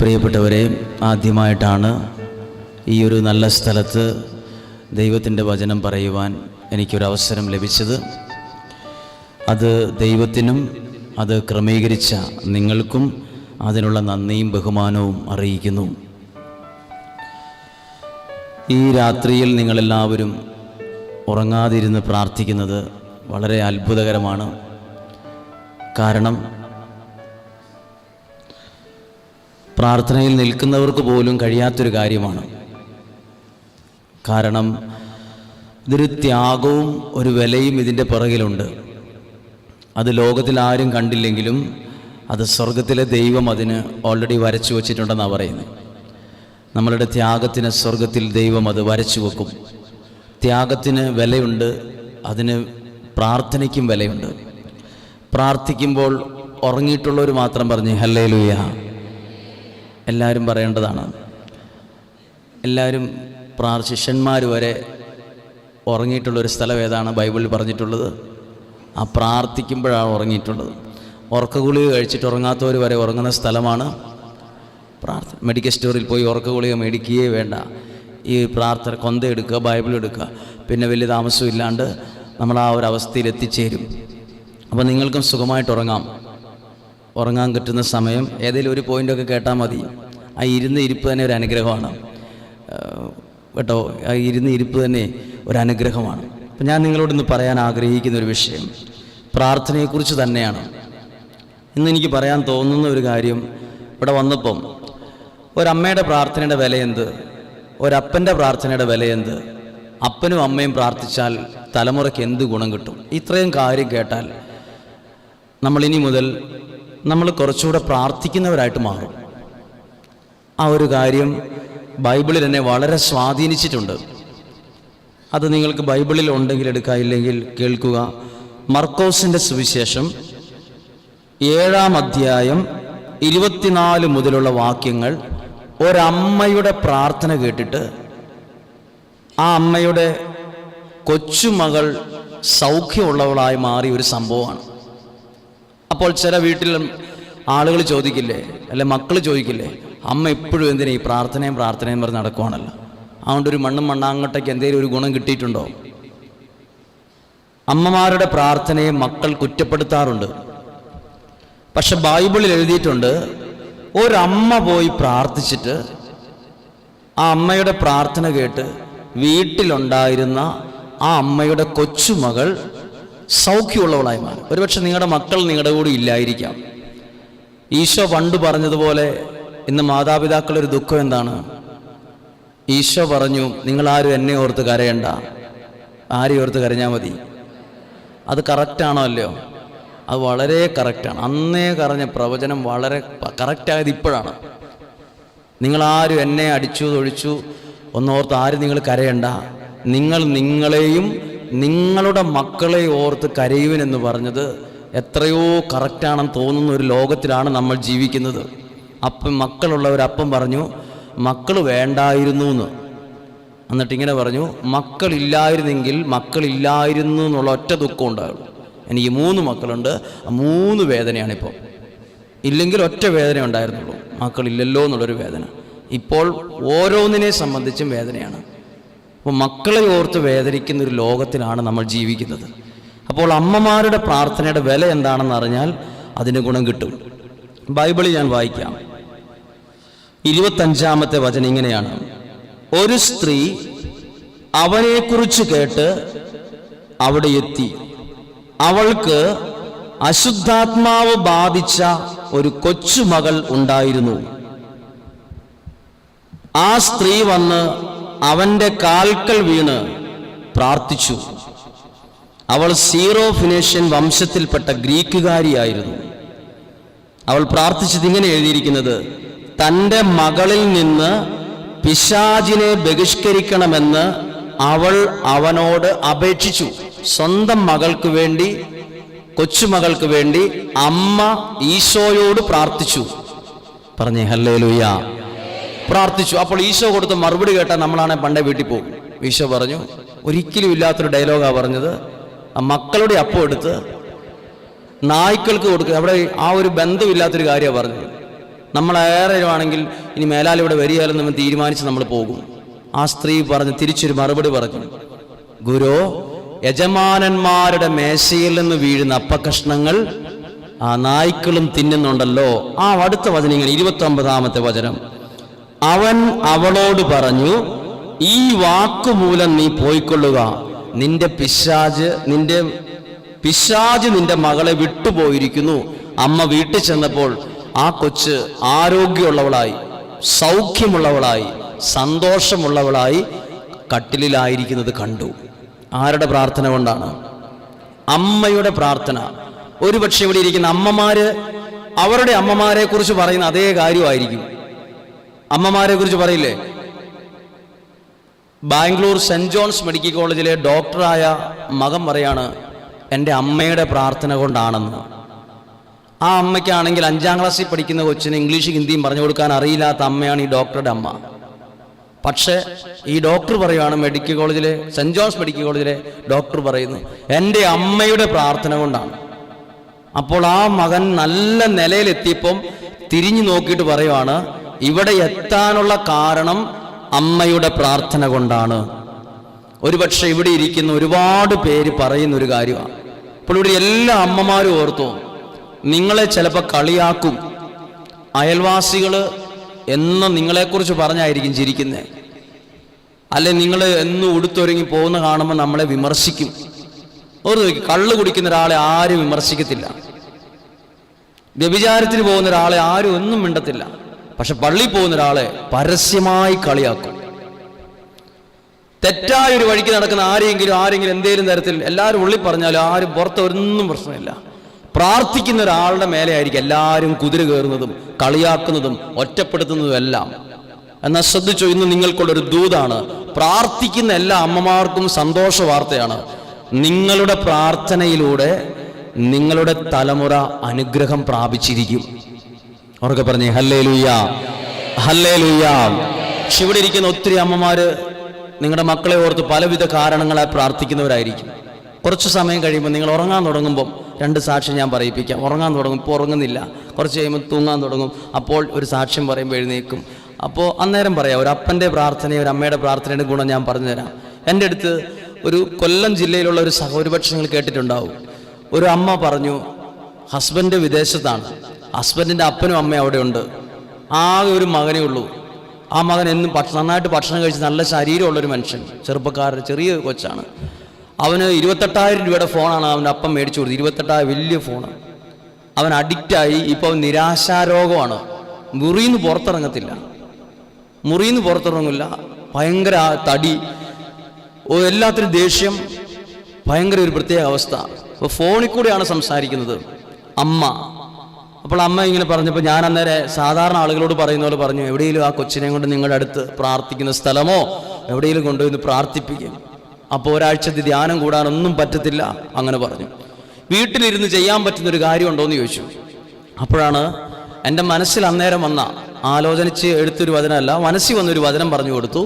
പ്രിയപ്പെട്ടവരെ, ആദ്യമായിട്ടാണ് ഈ ഒരു നല്ല സ്ഥലത്ത് ദൈവത്തിൻ്റെ വചനം പറയുവാൻ എനിക്കൊരവസരം ലഭിച്ചത്. അത് ദൈവത്തിനും അത് ക്രമീകരിച്ച നിങ്ങൾക്കും അതിനുള്ള നന്ദിയും ബഹുമാനവും അറിയിക്കുന്നു. ഈ രാത്രിയിൽ നിങ്ങളെല്ലാവരും ഉറങ്ങാതിരുന്ന് പ്രാർത്ഥിക്കുന്നത് വളരെ അത്ഭുതകരമാണ്. കാരണം പ്രാർത്ഥനയിൽ നിൽക്കുന്നവർക്ക് പോലും കഴിയാത്തൊരു കാര്യമാണ്. കാരണം ഇതൊരു ത്യാഗവും ഒരു വിലയും ഇതിൻ്റെ പിറകിലുണ്ട്. അത് ലോകത്തിൽ ആരും കണ്ടില്ലെങ്കിലും അത് സ്വർഗത്തിലെ ദൈവം അതിന് ഓൾറെഡി വരച്ചു വച്ചിട്ടുണ്ടെന്നാണ് പറയുന്നത്. നമ്മളുടെ ത്യാഗത്തിന് സ്വർഗത്തിൽ ദൈവം അത് വരച്ചു വെക്കും. ത്യാഗത്തിന് വിലയുണ്ട്, അതിന് പ്രാർത്ഥനയ്ക്കും വിലയുണ്ട്. പ്രാർത്ഥിക്കുമ്പോൾ ഉറങ്ങിയിട്ടുള്ളവർ മാത്രം പറഞ്ഞ് ഹല്ലേലൂയ എല്ലാവരും പറയേണ്ടതാണ്. എല്ലാവരും ശിഷ്യന്മാർ വരെ ഉറങ്ങിയിട്ടുള്ളൊരു സ്ഥലം ഏതാണ് ബൈബിളിൽ പറഞ്ഞിട്ടുള്ളത്? ആ പ്രാർത്ഥിക്കുമ്പോഴാണ് ഉറങ്ങിയിട്ടുള്ളത്. ഉറക്കഗുളിക കഴിച്ചിട്ട് ഉറങ്ങാത്തവർ വരെ ഉറങ്ങുന്ന സ്ഥലമാണ് പ്രാർത്ഥന. മെഡിക്കൽ സ്റ്റോറിൽ പോയി ഉറക്കഗുളിക മേടിക്കുകയേ വേണ്ട. ഈ പ്രാർത്ഥന കൊന്ത എടുക്കുക, ബൈബിൾ എടുക്കുക, പിന്നെ വലിയ താമസമില്ലാണ്ട് നമ്മൾ ആ ഒരു അവസ്ഥയിൽ എത്തിച്ചേരും. അപ്പോൾ നിങ്ങൾക്കും സുഖമായിട്ട് ഉറങ്ങാൻ കിട്ടുന്ന സമയം ഏതെങ്കിലും ഒരു പോയിൻ്റൊക്കെ കേട്ടാൽ മതി. ആ ഇരിപ്പ് തന്നെ ഒരു അനുഗ്രഹമാണ് കേട്ടോ. ആ ഇരിപ്പ് തന്നെ ഒരു അനുഗ്രഹമാണ്. അപ്പം ഞാൻ നിങ്ങളോടൊന്ന് പറയാൻ ആഗ്രഹിക്കുന്ന ഒരു വിഷയം പ്രാർത്ഥനയെക്കുറിച്ച് തന്നെയാണ്. ഇന്ന് എനിക്ക് പറയാൻ തോന്നുന്ന ഒരു കാര്യം, ഇവിടെ വന്നപ്പം ഒരമ്മയുടെ പ്രാർത്ഥനയുടെ വിലയെന്ത്, ഒരപ്പൻ്റെ പ്രാർത്ഥനയുടെ വിലയെന്ത്, അപ്പനും അമ്മയും പ്രാർത്ഥിച്ചാൽ തലമുറയ്ക്ക് എന്ത് ഗുണം കിട്ടും, ഇത്രയും കാര്യം കേട്ടാൽ നമ്മളിനി മുതൽ നമ്മൾ കുറച്ചുകൂടെ പ്രാർത്ഥിക്കുന്നവരായിട്ട് മാറും. ആ ഒരു കാര്യം ബൈബിളിൽ എന്നെ വളരെ സ്വാധീനിച്ചിട്ടുണ്ട്. അത് നിങ്ങൾക്ക് ബൈബിളിൽ ഉണ്ടെങ്കിൽ എടുക്കുക, ഇല്ലെങ്കിൽ കേൾക്കുക. മർക്കോസിൻ്റെ സുവിശേഷം 7-ാം അധ്യായം 24 മുതലുള്ള വാക്യങ്ങൾ. ഒരമ്മയുടെ പ്രാർത്ഥന കേട്ടിട്ട് ആ അമ്മയുടെ കൊച്ചുമകൾ സൗഖ്യമുള്ളവളായി മാറിയ ഒരു സംഭവമാണ്. അപ്പോൾ ചില വീട്ടിൽ ആളുകൾ ചോദിക്കില്ലേ, അല്ലെ മക്കൾ ചോദിക്കില്ലേ, അമ്മ എപ്പോഴും എന്തിനാ ഈ പ്രാർത്ഥനയും പറഞ്ഞ് നടക്കുവാണല്ലോ, അതുകൊണ്ട് ഒരു മണ്ണാങ്കട്ടയ്ക്ക് എന്തെങ്കിലും ഒരു ഗുണം കിട്ടിയിട്ടുണ്ടോ? അമ്മമാരുടെ പ്രാർത്ഥനയെ മക്കൾ കുറ്റപ്പെടുത്താറുണ്ട്. പക്ഷെ ബൈബിളിൽ എഴുതിയിട്ടുണ്ട്, ഒരമ്മ പോയി പ്രാർത്ഥിച്ചിട്ട് ആ അമ്മയുടെ പ്രാർത്ഥന കേട്ട് വീട്ടിലുണ്ടായിരുന്ന ആ അമ്മയുടെ കൊച്ചുമകൾ സൗഖ്യമുള്ളവളായി മാറി. ഒരുപക്ഷെ നിങ്ങളുടെ മക്കൾ നിങ്ങളുടെ കൂടെ ഇല്ലായിരിക്കാം. ഈശോ പണ്ട് പറഞ്ഞതുപോലെ ഇന്ന് മാതാപിതാക്കളുടെ ഒരു ദുഃഖം എന്താണ്? ഈശോ പറഞ്ഞു, നിങ്ങളാരും എന്നെ ഓർത്ത് കരയണ്ട, ആരെയും ഓർത്ത് കരഞ്ഞാൽ മതി. അത് കറക്റ്റാണോ അല്ലയോ? അത് വളരെ കറക്റ്റാണ്. അന്നേ പറഞ്ഞ പ്രവചനം വളരെ കറക്റ്റായത് ഇപ്പോഴാണ്. നിങ്ങളാരും എന്നെ അടിച്ചു തൊഴിച്ചു ഒന്നോർത്ത് ആരും നിങ്ങൾ കരയണ്ട, നിങ്ങൾ നിങ്ങളെയും നിങ്ങളുടെ മക്കളെ ഓർത്ത് കരയുവിനെന്ന് പറഞ്ഞത് എത്രയോ കറക്റ്റാണെന്ന് തോന്നുന്ന ഒരു ലോകത്തിലാണ് നമ്മൾ ജീവിക്കുന്നത്. അപ്പം മക്കളുള്ളവരപ്പം പറഞ്ഞു മക്കൾ വേണ്ടായിരുന്നു എന്ന്. എന്നിട്ടിങ്ങനെ പറഞ്ഞു, മക്കളില്ലായിരുന്നു എന്നുള്ള ഒറ്റ ദുഃഖം ഉണ്ടാകും. എനിക്ക് 3 മക്കളുണ്ട്, 3 വേദനയാണിപ്പോൾ. ഇല്ലെങ്കിൽ ഒറ്റ വേദന ഉണ്ടായിരുന്നുള്ളൂ, മക്കളില്ലല്ലോ എന്നുള്ളൊരു വേദന. ഇപ്പോൾ ഓരോന്നിനെ സംബന്ധിച്ചും വേദനയാണ്. അപ്പോൾ മക്കളെ ഓർത്ത് വേദനിക്കുന്ന ഒരു ലോകത്തിലാണ് നമ്മൾ ജീവിക്കുന്നത്. അപ്പോൾ അമ്മമാരുടെ പ്രാർത്ഥനയുടെ വില എന്താണെന്ന് അറിഞ്ഞാൽ അതിന് ഗുണം കിട്ടും. ബൈബിളിൽ ഞാൻ വായിക്കാം. 25-ാമത്തെ വചനം ഇങ്ങനെയാണ്: ഒരു സ്ത്രീ അവനെക്കുറിച്ച് കേട്ട് അവിടെ എത്തി. അവൾക്ക് അശുദ്ധാത്മാവ് ബാധിച്ച ഒരു കൊച്ചുമകൾ ഉണ്ടായിരുന്നു. ആ സ്ത്രീ വന്ന് അവന്റെ കാൽക്കൽ വീണ് പ്രാർത്ഥിച്ചു. അവൾ സീറോ ഫിനേഷ്യൻ വംശത്തിൽപ്പെട്ട ഗ്രീക്കുകാരിയായിരുന്നു. അവൾ പ്രാർത്ഥിച്ചത് ഇങ്ങനെ എഴുതിയിരിക്കുന്നത്: തൻ്റെ മകളിൽ നിന്ന് പിശാചിനെ ബഹിഷ്കരിക്കണമെന്ന് അവൾ അവനോട് അപേക്ഷിച്ചു. സ്വന്തം മകൾക്ക് വേണ്ടി, കൊച്ചുമകൾക്ക് വേണ്ടി അമ്മ ഈശോയോട് പ്രാർത്ഥിച്ചു. പറഞ്ഞേ ഹല്ലേലൂയ. പ്രാർത്ഥിച്ചു. അപ്പോൾ ഈശോ കൊടുത്ത മറുപടി കേട്ടാൽ നമ്മളാണെ പണ്ടേ വീട്ടിൽ പോകും. ഈശോ പറഞ്ഞു, ഒരിക്കലും ഇല്ലാത്തൊരു ഡയലോഗാണ് പറഞ്ഞത്. ആ മക്കളുടെ അപ്പം എടുത്ത് നായ്ക്കൾക്ക് കൊടുക്കുക. അവിടെ ആ ഒരു ബന്ധമില്ലാത്തൊരു കാര്യമാണ് പറഞ്ഞത്. നമ്മളേറെ ആണെങ്കിൽ ഇനി മേലാൽ ഇവിടെ വരികയാലും നമ്മൾ തീരുമാനിച്ച് നമ്മൾ പോകും. ആ സ്ത്രീ പറഞ്ഞ് തിരിച്ചൊരു മറുപടി പറഞ്ഞു, ഗുരു, യജമാനന്മാരുടെ മേശയിൽ നിന്ന് വീഴുന്ന അപ്പക്കഷ്ണങ്ങൾ ആ നായ്ക്കളും തിന്നുന്നുണ്ടല്ലോ. ആ അടുത്ത വചനം ഇങ്ങനെ 29-ാമത്തെ വചനം, അവൻ അവളോട് പറഞ്ഞു, ഈ വാക്കുമൂലം നീ പോയിക്കൊള്ളുക, നിന്റെ പിശാച് നിന്റെ മകളെ വിട്ടുപോയിരിക്കുന്നു. അമ്മ വീട്ടിൽ ചെന്നപ്പോൾ ആ കൊച്ച് ആരോഗ്യമുള്ളവളായി, സൗഖ്യമുള്ളവളായി, സന്തോഷമുള്ളവളായി കട്ടിലിലായിരിക്കുന്നത് കണ്ടു. ആരുടെ പ്രാർത്ഥന കൊണ്ടാണ്? അമ്മയുടെ പ്രാർത്ഥന. ഒരുപക്ഷെ ഇവിടെ ഇരിക്കുന്ന അമ്മമാര് അവരുടെ അമ്മമാരെ കുറിച്ച് പറയുന്ന അതേ കാര്യമായിരിക്കും. അമ്മമാരെ കുറിച്ച് പറയില്ലേ? ബാംഗ്ലൂർ സെന്റ് ജോൺസ് മെഡിക്കൽ കോളേജിലെ ഡോക്ടറായ മകൻ പറയാണ്, എൻ്റെ അമ്മയുടെ പ്രാർത്ഥന കൊണ്ടാണെന്ന്. ആ അമ്മയ്ക്കാണെങ്കിൽ 5ാം ക്ലാസ്സിൽ പഠിക്കുന്ന കൊച്ചിന് ഇംഗ്ലീഷും ഹിന്ദിയും പറഞ്ഞു കൊടുക്കാൻ അറിയില്ലാത്ത അമ്മയാണ് ഈ ഡോക്ടറുടെ അമ്മ. പക്ഷേ ഈ ഡോക്ടർ പറയുകയാണ്, മെഡിക്കൽ കോളേജിലെ സെന്റ് ജോൺസ് മെഡിക്കൽ കോളേജിലെ ഡോക്ടർ പറയുന്നു, എൻ്റെ അമ്മയുടെ പ്രാർത്ഥന കൊണ്ടാണ്. അപ്പോൾ ആ മകൻ നല്ല നിലയിലെത്തിയപ്പം തിരിഞ്ഞു നോക്കിയിട്ട് പറയുവാണ്, ഇവിടെ എത്താനുള്ള കാരണം അമ്മയുടെ പ്രാർത്ഥന കൊണ്ടാണ്. ഒരുപക്ഷെ ഇവിടെ ഇരിക്കുന്ന ഒരുപാട് പേര് പറയുന്ന ഒരു കാര്യമാണ്. അപ്പോൾ ഇവിടെ എല്ലാ അമ്മമാരും ഓർത്തു, നിങ്ങളെ ചിലപ്പോൾ കളിയാക്കും. അയൽവാസികൾ എന്നും നിങ്ങളെക്കുറിച്ച് പറഞ്ഞായിരിക്കും ചിരിക്കുന്നത്. അല്ലെ നിങ്ങൾ എന്നും ഉടുത്തൊരുങ്ങി പോകുന്ന കാണുമ്പോൾ നമ്മളെ വിമർശിക്കും. കള്ളു കുടിക്കുന്ന ഒരാളെ ആരും വിമർശിക്കത്തില്ല. വ്യഭിചാരത്തിന് പോകുന്ന ഒരാളെ ആരും ഒന്നും മിണ്ടത്തില്ല. പക്ഷെ പള്ളിയിൽ പോകുന്ന ഒരാളെ പരസ്യമായി കളിയാക്കും. തെറ്റായ ഒരു വഴിക്ക് നടക്കുന്ന ആരെങ്കിലും എന്തേലും തരത്തിൽ എല്ലാവരും ഉള്ളിൽ പറഞ്ഞാലും ആരും പുറത്തൊന്നും പ്രശ്നമില്ല. പ്രാർത്ഥിക്കുന്ന ഒരാളുടെ മേലെ ആയിരിക്കും എല്ലാവരും കുതിര കയറുന്നതും കളിയാക്കുന്നതും ഒറ്റപ്പെടുത്തുന്നതും എല്ലാം. എന്നാൽ ശ്രദ്ധിച്ചോ, ഇന്ന് നിങ്ങൾക്കുള്ളൊരു ദൂതാണ്. പ്രാർത്ഥിക്കുന്ന എല്ലാ അമ്മമാർക്കും സന്തോഷ വാർത്തയാണ്. നിങ്ങളുടെ പ്രാർത്ഥനയിലൂടെ നിങ്ങളുടെ തലമുറ അനുഗ്രഹം പ്രാപിച്ചിരിക്കും. അവർക്ക് പറഞ്ഞേ ഹല്ലേലൂയ, ഹല്ലേലൂയ. ഇവിടെ ഇരിക്കുന്ന ഒത്തിരി അമ്മമാര് നിങ്ങളുടെ മക്കളെ ഓർത്ത് പലവിധ കാരണങ്ങളായി പ്രാർത്ഥിക്കുന്നവരായിരിക്കും. കുറച്ച് സമയം കഴിയുമ്പോൾ നിങ്ങൾ ഉറങ്ങാൻ തുടങ്ങുമ്പോൾ 2 സാക്ഷ്യം ഞാൻ പറയിപ്പിക്കാം. ഉറങ്ങാൻ തുടങ്ങും, ഇപ്പോൾ ഉറങ്ങുന്നില്ല, കുറച്ച് കഴിയുമ്പോൾ തൂങ്ങാൻ തുടങ്ങും. അപ്പോൾ ഒരു സാക്ഷ്യം പറയുമ്പോൾ എഴുന്നേൽക്കും. അപ്പോൾ അന്നേരം പറയാം, ഒരു അപ്പൻ്റെ പ്രാർത്ഥനയും ഒരു അമ്മയുടെ പ്രാർത്ഥനയുടെ ഗുണം ഞാൻ പറഞ്ഞു തരാം. എൻ്റെ അടുത്ത് ഒരു കൊല്ലം ജില്ലയിലുള്ള ഒരുപക്ഷെ നിങ്ങൾ കേട്ടിട്ടുണ്ടാവും. ഒരു അമ്മ പറഞ്ഞു, ഹസ്ബൻഡ് വിദേശത്താണ്, ഹസ്ബൻഡിൻ്റെ അപ്പനും അമ്മയും അവിടെ ഉണ്ട്, ആകെ ഒരു മകനേ ഉള്ളൂ. ആ മകൻ എന്നും നന്നായിട്ട് ഭക്ഷണം കഴിച്ച് നല്ല ശരീരമുള്ളൊരു മനുഷ്യൻ, ചെറുപ്പക്കാരൻ, ചെറിയ കൊച്ചാണ്. അവന് 28,000 രൂപയുടെ ഫോണാണ് അവൻ്റെ അപ്പം മേടിച്ചു കൊടുത്തത്. 28,000 വലിയ ഫോണ്. അവൻ അഡിക്റ്റായി. ഇപ്പോൾ അവൻ നിരാശാരോഗമാണ്. മുറിയിൽ നിന്ന് പുറത്തിറങ്ങില്ല. ഭയങ്കര തടി, എല്ലാത്തിനും ദേഷ്യം, ഭയങ്കര ഒരു പ്രത്യേക അവസ്ഥ. അപ്പോൾ ഫോണിൽ കൂടെയാണ് സംസാരിക്കുന്നത് അമ്മ. അപ്പോൾ അമ്മ ഇങ്ങനെ പറഞ്ഞപ്പോൾ ഞാൻ അന്നേരം സാധാരണ ആളുകളോട് പറയുന്ന പോലെ പറഞ്ഞു, എവിടെയെങ്കിലും ആ കൊച്ചിനെ കൊണ്ട് നിങ്ങളുടെ അടുത്ത് പ്രാർത്ഥിക്കുന്ന സ്ഥലമോ എവിടെയെങ്കിലും കൊണ്ടുവന്ന് പ്രാർത്ഥിപ്പിക്കും. അപ്പോൾ ഒരാഴ്ച ധ്യാനം കൂടാനൊന്നും പറ്റത്തില്ല. അങ്ങനെ പറഞ്ഞു. വീട്ടിലിരുന്ന് ചെയ്യാൻ പറ്റുന്നൊരു കാര്യമുണ്ടോ എന്ന് ചോദിച്ചു. അപ്പോഴാണ് എൻ്റെ മനസ്സിൽ അന്നേരം വന്ന ആലോചനിച്ച് എടുത്തൊരു വചനമല്ല, മനസ്സിൽ വന്നൊരു വചനം പറഞ്ഞു കൊടുത്തു.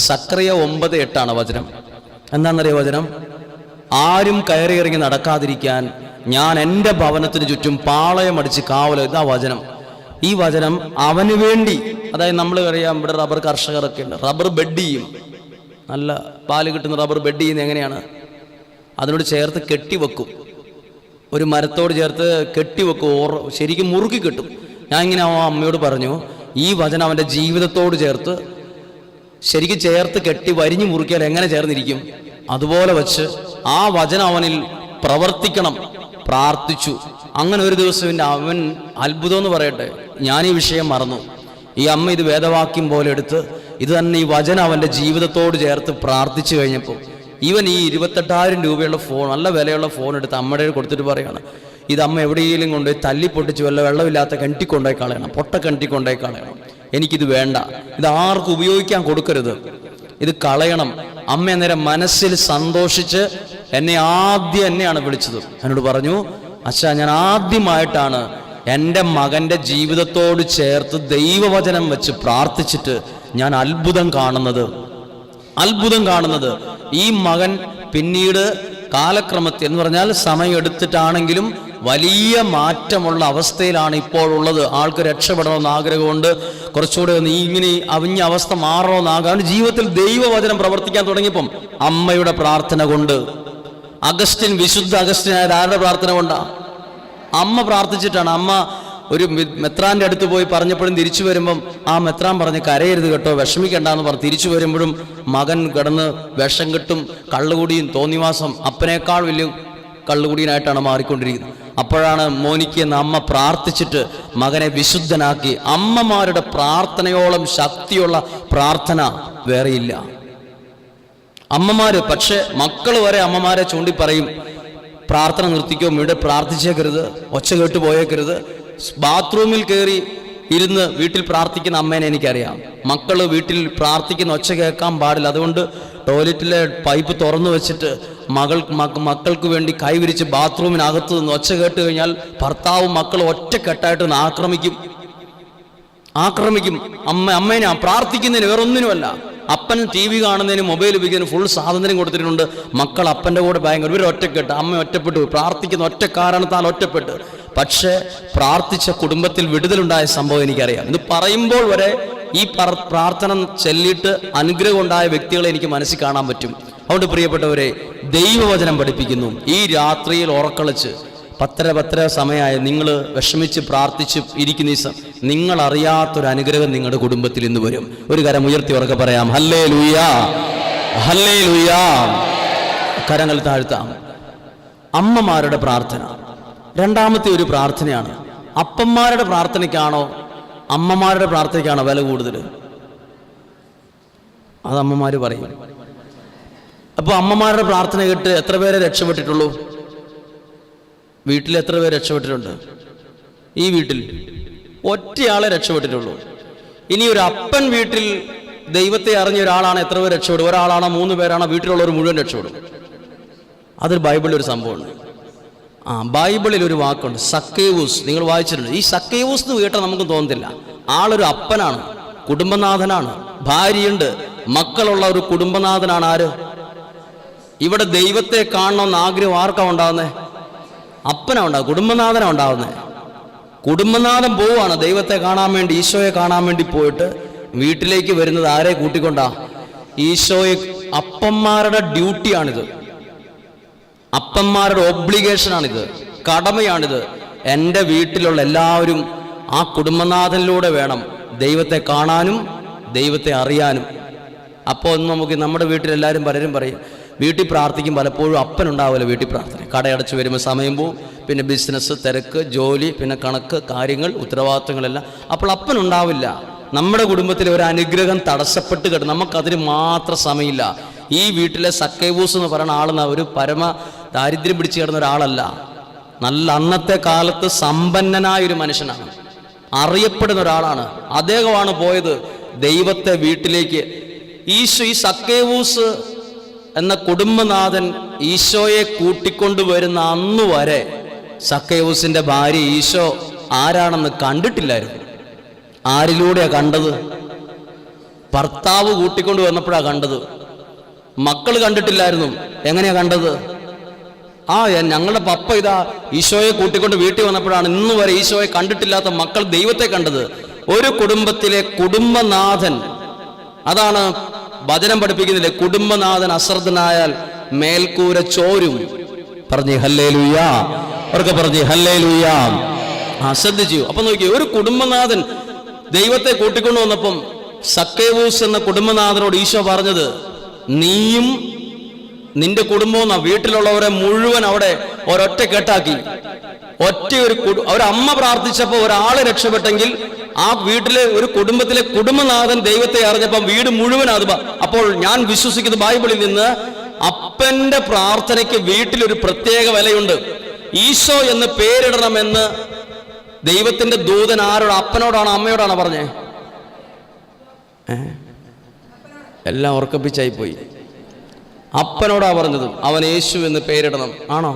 സക്രിയ 9:8 വചനം. എന്താണെന്നറിയോ വചനം? ആരും കയറി ഇറങ്ങി നടക്കാതിരിക്കാൻ ഞാൻ എൻ്റെ ഭവനത്തിന് ചുറ്റും പാളയമടിച്ച് കാവൽ. ഇതാ വചനം. ഈ വചനം അവന് വേണ്ടി, അതായത് നമ്മൾ അറിയാം ഇവിടെ റബ്ബർ കർഷകരൊക്കെ ഉണ്ട്, റബ്ബർ ബെഡ് ചെയ്യും. നല്ല പാല് കിട്ടുന്ന റബ്ബർ ബെഡ് ചെയ്യുന്നത് എങ്ങനെയാണ്? അതിനോട് ചേർത്ത് കെട്ടിവെക്കും. ഒരു മരത്തോട് ചേർത്ത് കെട്ടിവെക്കും. ശരിക്കും മുറുക്കി കിട്ടും. ഞാൻ ഇങ്ങനെ ആ അമ്മയോട് പറഞ്ഞു, ഈ വചനം അവൻ്റെ ജീവിതത്തോട് ചേർത്ത് ശരിക്കും ചേർത്ത് കെട്ടി വരിഞ്ഞു മുറുക്കിയാൽ എങ്ങനെ ചേർന്നിരിക്കും? അതുപോലെ വച്ച് ആ വചനം അവനിൽ പ്രവർത്തിക്കണം. പ്രാർത്ഥിച്ചു. അങ്ങനെ ഒരു ദിവസം അവൻ അത്ഭുതം എന്ന് പറയട്ടെ, ഞാൻ ഈ വിഷയം മറന്നു. ഈ അമ്മ ഇത് വേദവാക്യം പോലെ എടുത്ത് ഇത് തന്നെ ഈ വചനം അവൻ്റെ ജീവിതത്തോട് ചേർത്ത് പ്രാർത്ഥിച്ചു കഴിഞ്ഞപ്പോൾ ഇവൻ ഈ 28,000 രൂപയുള്ള ഫോൺ, നല്ല വിലയുള്ള ഫോൺ എടുത്ത് അമ്മയുടെ കൊടുത്തിട്ട് പറയാണ്, ഇത് അമ്മ എവിടെയെങ്കിലും കൊണ്ടുപോയി തല്ലി പൊട്ടിച്ച് വെള്ളമില്ലാത്ത കിണറ്റി കൊണ്ടുപോയി കളയണം, കിണറ്റി കൊണ്ടുപോയി കളയണം. എനിക്കിത് വേണ്ട, ഇത് ആർക്കും ഉപയോഗിക്കാൻ കൊടുക്കരുത്, ഇത് കളയണം. അമ്മ അന്നേരം മനസ്സിൽ സന്തോഷിച്ച് എന്നെയാണ് വിളിച്ചത്. എന്നോട് പറഞ്ഞു, അച്ഛാ, ഞാൻ ആദ്യമായിട്ടാണ് എൻ്റെ മകൻ്റെ ജീവിതത്തോട് ചേർത്ത് ദൈവവചനം വെച്ച് പ്രാർത്ഥിച്ചിട്ട് ഞാൻ അത്ഭുതം കാണുന്നത്. ഈ മകൻ പിന്നീട് കാലക്രമത്തിൽ എന്ന് പറഞ്ഞാൽ സമയം എടുത്തിട്ടാണെങ്കിലും വലിയ മാറ്റമുള്ള അവസ്ഥയിലാണ് ഇപ്പോഴുള്ളത്. ആൾക്ക് രക്ഷപ്പെടണമെന്ന് ആഗ്രഹമുണ്ട്. കുറച്ചുകൂടെ ഒന്ന് ഇങ്ങനെ അവിഞ്ഞ അവസ്ഥ മാറണമെന്ന് ആഗ്രഹം. ജീവിതത്തിൽ ദൈവവചനം പ്രവർത്തിക്കാൻ തുടങ്ങിയപ്പം അമ്മയുടെ പ്രാർത്ഥന കൊണ്ട്. അഗസ്റ്റിൻ, വിശുദ്ധ അഗസ്റ്റിനായത് ആരുടെ പ്രാർത്ഥന കൊണ്ടാണ്? അമ്മ പ്രാർത്ഥിച്ചിട്ടാണ്. അമ്മ ഒരു മെത്രാൻ്റെ അടുത്ത് പോയി പറഞ്ഞപ്പോഴും തിരിച്ചു വരുമ്പം ആ മെത്രാൻ പറഞ്ഞ് കരയരുത് കേട്ടോ, വിഷമിക്കണ്ടെന്ന് പറഞ്ഞ് തിരിച്ചു വരുമ്പോഴും മകൻ കിടന്ന് വിഷം കെട്ടും കള്ളുകുടിയും തോന്നിവാസം അപ്പനേക്കാൾ വലിയ കള്ളുകുടിയനായിട്ടാണ് മാറിക്കൊണ്ടിരിക്കുന്നത്. അപ്പോഴാണ് മോനിക്ക് എന്ന അമ്മ പ്രാർത്ഥിച്ചിട്ട് മകനെ വിശുദ്ധനാക്കി. അമ്മമാരുടെ പ്രാർത്ഥനയോളം ശക്തിയുള്ള പ്രാർത്ഥന വേറെയില്ല. അമ്മമാര് പക്ഷെ മക്കൾ വരെ അമ്മമാരെ ചൂണ്ടി പറയും, പ്രാർത്ഥന നിർത്തിക്കോ, ഇവിടെ പ്രാർത്ഥിച്ചേക്കരുത്, ഒച്ച കേട്ട് പോയേക്കരുത്. ബാത്റൂമിൽ കയറി ഇരുന്ന് വീട്ടിൽ പ്രാർത്ഥിക്കുന്ന അമ്മേനെ എനിക്കറിയാം. മക്കൾ വീട്ടിൽ പ്രാർത്ഥിക്കുന്ന ഒച്ച കേൾക്കാൻ പാടില്ല. അതുകൊണ്ട് ടോയ്ലറ്റിലെ പൈപ്പ് തുറന്നു വെച്ചിട്ട് മക്കൾക്ക് വേണ്ടി കൈവിരിച്ച് ബാത്റൂമിനകത്ത് നിന്ന് ഒച്ച കേട്ട് കഴിഞ്ഞാൽ ഭർത്താവും മക്കളും ഒറ്റക്കെട്ടായിട്ട് ആക്രമിക്കും. അമ്മേനെ പ്രാർത്ഥിക്കുന്നതിന് വേറൊന്നിനുമല്ല. അപ്പൻ ടി വി കാണുന്നതിന്, മൊബൈൽ ഉപയോഗിക്കുന്നതിന് ഫുൾ സ്വാതന്ത്ര്യം കൊടുത്തിട്ടുണ്ട്. മക്കൾ അപ്പൻ്റെ കൂടെ ഭയങ്കര ഇവർ ഒറ്റക്കെട്ട്, അമ്മ ഒറ്റപ്പെട്ടു, പ്രാർത്ഥിക്കുന്ന ഒറ്റ കാരണത്താൽ ഒറ്റപ്പെട്ട്. പക്ഷേ പ്രാർത്ഥിച്ച കുടുംബത്തിൽ വിടുതലുണ്ടായ സംഭവം എനിക്കറിയാം. ഇത് പറയുമ്പോൾ വരെ ഈ പ്രാർത്ഥന ചൊല്ലിയിട്ട് അനുഗ്രഹം ഉണ്ടായ വ്യക്തികളെ എനിക്ക് മനസ്സിൽ കാണാൻ പറ്റും. അതുകൊണ്ട് പ്രിയപ്പെട്ടവരെ, ദൈവവചനം പഠിപ്പിക്കുന്നു. ഈ രാത്രിയിൽ ഉറക്കളിച്ച് 10:30 സമയമായി നിങ്ങൾ വിഷമിച്ച് പ്രാർത്ഥിച്ച് ഇരിക്കുന്ന നിങ്ങൾ അറിയാത്തൊരു അനുഗ്രഹം നിങ്ങളുടെ കുടുംബത്തിൽ ഇന്ന് വരും. ഒരു കരം ഉയർത്തി ഉറക്കെ പറയാം, ഹല്ലേലൂയാ, ഹല്ലേലൂയാ. കരങ്ങൾ താഴ്ത്താം. അമ്മമാരുടെ പ്രാർത്ഥന രണ്ടാമത്തെ ഒരു പ്രാർത്ഥനയാണ്. അപ്പന്മാരുടെ പ്രാർത്ഥനയ്ക്കാണോ അമ്മമാരുടെ പ്രാർത്ഥനയ്ക്കാണോ വില കൂടുതൽ? അത് അമ്മമാർ പറയും. അപ്പോൾ അമ്മമാരുടെ പ്രാർത്ഥന കേട്ട് എത്ര പേരെ രക്ഷപ്പെട്ടിട്ടുള്ളൂ? വീട്ടിൽ എത്ര പേര് രക്ഷപ്പെട്ടിട്ടുണ്ട്? ഈ വീട്ടിൽ ഒറ്റയാളെ രക്ഷപ്പെട്ടിട്ടുള്ളൂ. ഇനി ഒരു അപ്പൻ വീട്ടിൽ ദൈവത്തെ അറിഞ്ഞ ഒരാളാണ് എത്ര പേര് രക്ഷപ്പെടും? ഒരാളാണോ 3 പേരാണോ? വീട്ടിലുള്ളവർ മുഴുവൻ രക്ഷപ്പെടും. അതൊരു ബൈബിളിൽ ഒരു സംഭവമുണ്ട്. ബൈബിളിൽ ഒരു വാക്കുണ്ട്, സക്കേവൂസ്. നിങ്ങൾ വായിച്ചിട്ടുണ്ട്. ഈ സക്കേവൂസ് എന്ന് കേട്ടാൽ നമുക്ക് തോന്നത്തില്ല. ആളൊരു അപ്പനാണ്, കുടുംബനാഥനാണ്, ഭാര്യയുണ്ട്, മക്കളുള്ള ഒരു കുടുംബനാഥനാണ്. ആര്? ഇവിടെ ദൈവത്തെ കാണണമെന്ന് ആഗ്രഹം ആർക്കാ ഉണ്ടാകുന്നത്? അപ്പനാ ഉണ്ടാകും, കുടുംബനാഥനാ ഉണ്ടാകുന്നത്. കുടുംബനാഥൻ പോവാണ് ദൈവത്തെ കാണാൻ വേണ്ടി, ഈശോയെ കാണാൻ വേണ്ടി പോയിട്ട് വീട്ടിലേക്ക് വരുന്നത് ആരെ കൂട്ടിക്കൊണ്ടാ? ഈശോയെ. അപ്പന്മാരുടെ ഡ്യൂട്ടിയാണിത്, അപ്പന്മാരുടെ ഒബ്ലിഗേഷനാണിത്, കടമയാണിത്. എൻ്റെ വീട്ടിലുള്ള എല്ലാവരും ആ കുടുംബനാഥനിലൂടെ വേണം ദൈവത്തെ കാണാനും ദൈവത്തെ അറിയാനും. അപ്പോൾ ഒന്ന് നമുക്ക് നമ്മുടെ വീട്ടിലെല്ലാവരും പലരും പറയും, വീട്ടിൽ പ്രാർത്ഥിക്കും, പലപ്പോഴും അപ്പനുണ്ടാവില്ല വീട്ടിൽ പ്രാർത്ഥന. കടയടച്ച് വരുമ്പോൾ സമയം പോവും, പിന്നെ ബിസിനസ്, തിരക്ക്, ജോലി, പിന്നെ കണക്ക് കാര്യങ്ങൾ, ഉത്തരവാദിത്തങ്ങളെല്ലാം. അപ്പോൾ അപ്പനുണ്ടാവില്ല. നമ്മുടെ കുടുംബത്തിലെ ഒരു അനുഗ്രഹം തടസ്സപ്പെട്ട് കിടക്കും. നമുക്കതിന് മാത്രം സമയമില്ല. ഈ വീട്ടിലെ സക്കേവൂസ് എന്ന് പറയുന്ന ആളെന്ന ഒരു പരമ ദാരിദ്ര്യം പിടിച്ചു കിടന്ന ഒരാളല്ല. നല്ല അന്നത്തെ കാലത്ത് സമ്പന്നനായൊരു മനുഷ്യനാണ്, അറിയപ്പെടുന്ന ഒരാളാണ്. അദ്ദേഹമാണ് പോയത് ദൈവത്തെ വീട്ടിലേക്ക്. ഈശോ, ഈ സക്കേവൂസ് എന്ന കുടുംബനാഥൻ ഈശോയെ കൂട്ടിക്കൊണ്ടുവരുന്ന അന്നു വരെ സക്കേവൂസിന്റെ ഭാര്യ ഈശോ ആരാണെന്ന് കണ്ടിട്ടില്ലായിരുന്നു. ആരിലൂടെയാ കണ്ടത്? ഭർത്താവ് കൂട്ടിക്കൊണ്ടു വന്നപ്പോഴാ കണ്ടത്. മക്കൾ കണ്ടിട്ടില്ലായിരുന്നു. എങ്ങനെയാ കണ്ടത്? ഞങ്ങളുടെ പപ്പ ഇതാ ഈശോയെ കൂട്ടിക്കൊണ്ട് വീട്ടിൽ വന്നപ്പോഴാണ് ഇന്ന് വരെ ഈശോയെ കണ്ടിട്ടില്ലാത്ത മക്കൾ ദൈവത്തെ കണ്ടത്. ഒരു കുടുംബത്തിലെ കുടുംബനാഥൻ, അതാണ് വചനം പഠിപ്പിക്കുന്നില്ലേ, കുടുംബനാഥൻ അശ്രദ്ധനായാൽ മേൽക്കൂര ചോരും. പറഞ്ഞേ ഹല്ലേലൂയാ, അവർക്ക് പറഞ്ഞേ ഹല്ലേലൂയാ. ശ്രദ്ധിച്ചു. അപ്പൊ നോക്കിയേ, ഒരു കുടുംബനാഥൻ ദൈവത്തെ കൂട്ടിക്കൊണ്ടു വന്നപ്പം സക്കേവൂസ് എന്ന കുടുംബനാഥനോട് ഈശോ പറഞ്ഞത്, നീയും നിന്റെ കുടുംബവും വീട്ടിലുള്ളവരെ മുഴുവൻ അവിടെ ഒരൊറ്റ കെട്ടാക്കി. ഒരമ്മ പ്രാർത്ഥിച്ചപ്പോൾ ഒരാളെ രക്ഷപ്പെട്ടെങ്കിൽ ആ വീട്ടിലെ ഒരു കുടുംബത്തിലെ കുടുംബനാഥൻ ദൈവത്തെ അറിഞ്ഞപ്പം വീട് മുഴുവൻ അത്. അപ്പോൾ ഞാൻ വിശ്വസിക്കുന്ന ബൈബിളിൽ നിന്ന് അപ്പന്റെ പ്രാർത്ഥനയ്ക്ക് വീട്ടിലൊരു പ്രത്യേക വിലയുണ്ട്. ഈശോ എന്ന് പേരിടണമെന്ന് ദൈവത്തിന്റെ ദൂതൻ ആരോട്? അപ്പനോടാണോ അമ്മയോടാണോ പറഞ്ഞേ? എല്ലാം ഉറക്കപ്പിച്ചായി പോയി. അപ്പനോടാ പറഞ്ഞത്, അവൻ യേശു എന്ന് പേരിടണം. ആണോ?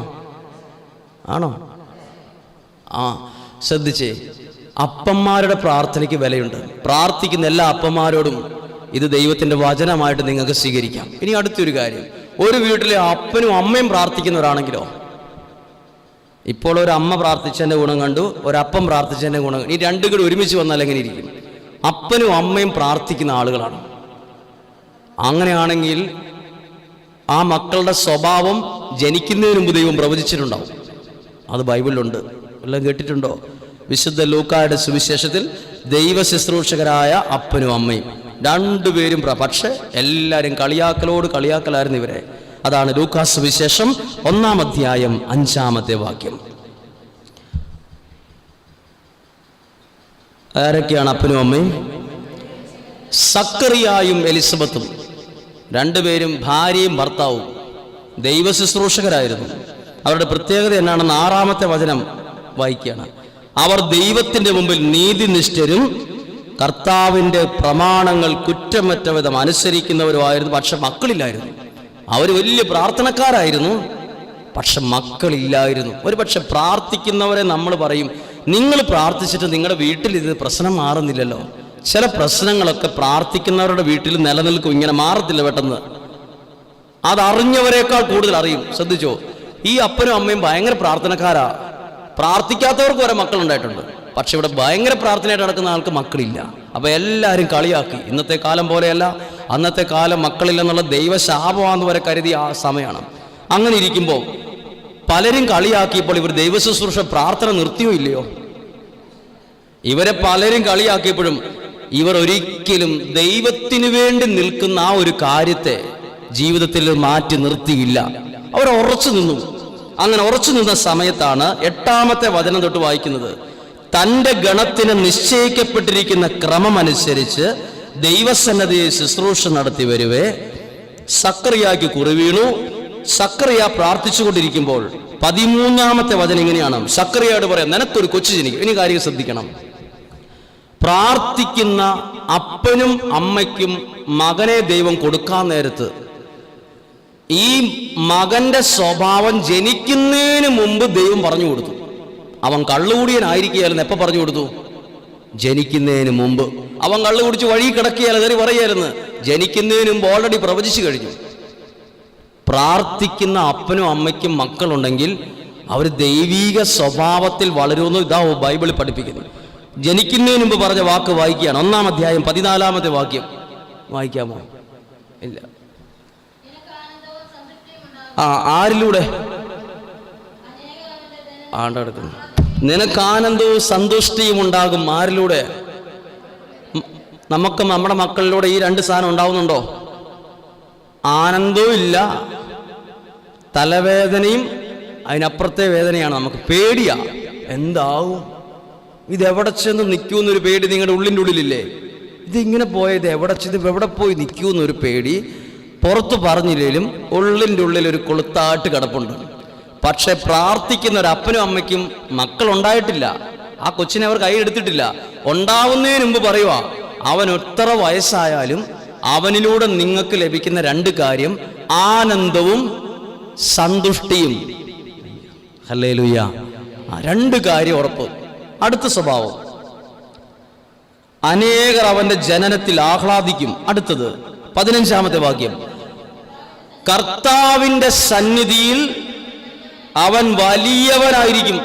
ശ്രദ്ധിച്ചേ, അപ്പന്മാരുടെ പ്രാർത്ഥനയ്ക്ക് വിലയുണ്ട്. പ്രാർത്ഥിക്കുന്ന എല്ലാ അപ്പന്മാരോടും ഇത് ദൈവത്തിന്റെ വചനമായിട്ട് നിങ്ങൾക്ക് സ്വീകരിക്കാം. ഇനി അടുത്തൊരു കാര്യം, ഒരു വീട്ടിലെ അപ്പനും അമ്മയും പ്രാർത്ഥിക്കുന്നവരാണെങ്കിലോ, ഇപ്പോൾ ഒരു അമ്മ പ്രാർത്ഥിച്ചതിൻ്റെ ഗുണം കണ്ടു, ഒരപ്പൻ പ്രാർത്ഥിച്ചതിൻ്റെ ഗുണം കണ്ടു. ഈ രണ്ടും കൂടി ഒരുമിച്ച് വന്നാൽ എങ്ങനെ ഇരിക്കും? അപ്പനും അമ്മയും പ്രാർത്ഥിക്കുന്ന ആളുകളാണ്. അങ്ങനെയാണെങ്കിൽ ആ മക്കളുടെ സ്വഭാവം ജനിക്കുന്നതിന് മുമ്പ് ദൈവം പ്രവചിച്ചിട്ടുണ്ടാവും. അത് ബൈബിളിലുണ്ട്, എല്ലാം കേട്ടിട്ടുണ്ടോ? വിശുദ്ധ ലൂക്കായുടെ സുവിശേഷത്തിൽ ദൈവ ശുശ്രൂഷകരായ അപ്പനും അമ്മയും രണ്ടുപേരും പക്ഷെ എല്ലാവരും കളിയാക്കലോട് കളിയാക്കലായിരുന്നു ഇവരെ. അതാണ് ലൂക്കാ സുവിശേഷം 1-ാം അധ്യായം 5-ാമത്തെ വാക്യം. ആരൊക്കെയാണ് അപ്പനും അമ്മയും? സക്കറിയായും എലിസബത്തും, രണ്ടുപേരും ഭാര്യയും ഭർത്താവും ദൈവ ശുശ്രൂഷകരായിരുന്നു. അവരുടെ പ്രത്യേകത എന്നാണെന്ന് 6-ാമത്തെ വചനം വായിക്കുകയാണ്. അവർ ദൈവത്തിൻ്റെ മുമ്പിൽ നീതിനിഷ്ഠരും കർത്താവിൻ്റെ പ്രമാണങ്ങൾ കുറ്റമറ്റ വിധം അനുസരിക്കുന്നവരുമായിരുന്നു. പക്ഷെ മക്കളില്ലായിരുന്നു. അവർ വലിയ പ്രാർത്ഥനക്കാരായിരുന്നു, പക്ഷെ മക്കളില്ലായിരുന്നു. ഒരു പക്ഷെ പ്രാർത്ഥിക്കുന്നവരെ നമ്മൾ പറയും, നിങ്ങൾ പ്രാർത്ഥിച്ചിട്ട് നിങ്ങളുടെ വീട്ടിൽ ഇത് പ്രശ്നം മാറുന്നില്ലല്ലോ. ചില പ്രശ്നങ്ങളൊക്കെ പ്രാർത്ഥിക്കുന്നവരുടെ വീട്ടിൽ നിലനിൽക്കും, ഇങ്ങനെ മാറത്തില്ല പെട്ടെന്ന്. അതറിഞ്ഞവരെക്കാൾ കൂടുതൽ അറിയും. ശ്രദ്ധിച്ചോ, ഈ അപ്പനും അമ്മയും ഭയങ്കര പ്രാർത്ഥനക്കാരാ. പ്രാർത്ഥിക്കാത്തവർക്ക് വരെ മക്കളുണ്ടായിട്ടുണ്ട്. പക്ഷെ ഇവിടെ ഭയങ്കര പ്രാർത്ഥനയായിട്ട് നടക്കുന്ന ആൾക്ക് മക്കളില്ല. അപ്പൊ എല്ലാവരും കളിയാക്കി. ഇന്നത്തെ കാലം പോലെയല്ല, അന്നത്തെ കാലം മക്കളില്ലെന്നുള്ള ദൈവശാപമാണെന്ന് വരെ കരുതിയ ആ സമയമാണ്. അങ്ങനെ ഇരിക്കുമ്പോൾ പലരും കളിയാക്കിയപ്പോൾ ഇവർ ദൈവശുശ്രൂഷ പ്രാർത്ഥന നിർത്തിയോ ഇല്ലയോ? ഇവരെ പലരും കളിയാക്കിയപ്പോഴും ഇവർ ഒരിക്കലും ദൈവത്തിനു വേണ്ടി നിൽക്കുന്ന ആ ഒരു കാര്യത്തെ ജീവിതത്തിൽ മാറ്റി നിർത്തിയില്ല. അവർ ഉറച്ചു നിന്നു. അങ്ങനെ ഉറച്ചു നിന്ന സമയത്താണ് 8-ാമത്തെ വചനം തൊട്ട് വായിക്കുന്നത്. തൻ്റെ ഗണത്തിന് നിശ്ചയിക്കപ്പെട്ടിരിക്കുന്ന ക്രമമനുസരിച്ച് ദൈവസന്നദ്ധിയെ ശുശ്രൂഷ നടത്തി വരുവേ സക്കറിയാക്ക് കുറിവീണു. സക്കറിയ പ്രാർത്ഥിച്ചുകൊണ്ടിരിക്കുമ്പോൾ 13-ാമത്തെ വചനം ഇങ്ങനെയാണ്. സക്കറിയോട് പറയാം, നിനക്കൊരു കൊച്ചു ജനിക്കും. ഇനി കാര്യം ശ്രദ്ധിക്കണം. പ്രാർത്ഥിക്കുന്ന അപ്പനും അമ്മയ്ക്കും മകനെ ദൈവം കൊടുക്കാൻ നേരത്ത് ഈ മകന്റെ സ്വഭാവം ജനിക്കുന്നതിന് മുമ്പ് ദൈവം പറഞ്ഞു കൊടുത്തു. അവൻ കള്ളുകൂടിയനായിരിക്കുകയായിരുന്നു. എപ്പോൾ പറഞ്ഞു കൊടുത്തു? ജനിക്കുന്നതിന് മുമ്പ്. അവൻ കള്ളു കുടിച്ച് വഴി കിടക്കുകയല്ല, കയറി പറയുകയായിരുന്നു. ജനിക്കുന്നതിന് മുമ്പ് ഓൾറെഡി പ്രവചിച്ചു കഴിഞ്ഞു. പ്രാർത്ഥിക്കുന്ന അപ്പനും അമ്മയ്ക്കും മക്കളുണ്ടെങ്കിൽ അവർ ദൈവീക സ്വഭാവത്തിൽ വളരുമെന്ന് ഇതാ ബൈബിളിൽ പഠിപ്പിക്കുന്നു. ജനിക്കുന്നതിന് മുമ്പ് പറഞ്ഞ വാക്ക് വായിക്കുകയാണ്. 1-ാം അധ്യായം 14-ാമത്തെ വാക്യം വായിക്കാമോ? ഇല്ല. ആരിലൂടെ? ആണ്ടെടുക്കുന്നു. നിനക്ക് ആനന്ദവും സന്തുഷ്ടിയും ഉണ്ടാകും. ആരിലൂടെ? നമുക്ക് നമ്മുടെ മക്കളിലൂടെ ഈ രണ്ട് സാധനം ഉണ്ടാവുന്നുണ്ടോ? ആനന്ദവും ഇല്ല, തലവേദനയും അതിനപ്പുറത്തെ വേദനയാണ്. നമുക്ക് പേടിയാ, എന്താവും, ഇതെവിടെ ചെന്ന് നിൽക്കുമെന്നൊരു പേടി നിങ്ങളുടെ ഉള്ളിൻ്റെ ഉള്ളിലില്ലേ? ഇതിങ്ങനെ പോയത് എവിടെ ചെന്ന് എവിടെ പോയി നിൽക്കുമെന്നൊരു പേടി. പുറത്ത് പറഞ്ഞില്ലെങ്കിലും ഉള്ളിൻ്റെ ഉള്ളിൽ ഒരു കൊളുത്താട്ട് കിടപ്പുണ്ട്. പക്ഷെ പ്രാർത്ഥിക്കുന്ന ഒരു അപ്പനും അമ്മയ്ക്കും മക്കളുണ്ടായിട്ടില്ല. ആ കൊച്ചിനെ അവർ കൈയെടുത്തിട്ടില്ല. ഉണ്ടാവുന്നതിന് മുമ്പ് പറയുക, അവൻ എത്ര വയസ്സായാലും അവനിലൂടെ നിങ്ങൾക്ക് ലഭിക്കുന്ന രണ്ട് കാര്യം ആനന്ദവും സന്തുഷ്ടിയും. ഹല്ലേലൂയ. രണ്ട് കാര്യം ഉറപ്പ്. അടുത്ത സ്വഭാവം, അനേകർ അവന്റെ ജനനത്തിൽ ആഹ്ലാദിക്കും. അടുത്തത് 15-ാമത്തെ വാക്യം, കർത്താവിന്റെ സന്നിധിയിൽ അവൻ വലിയവനായിരിക്കും.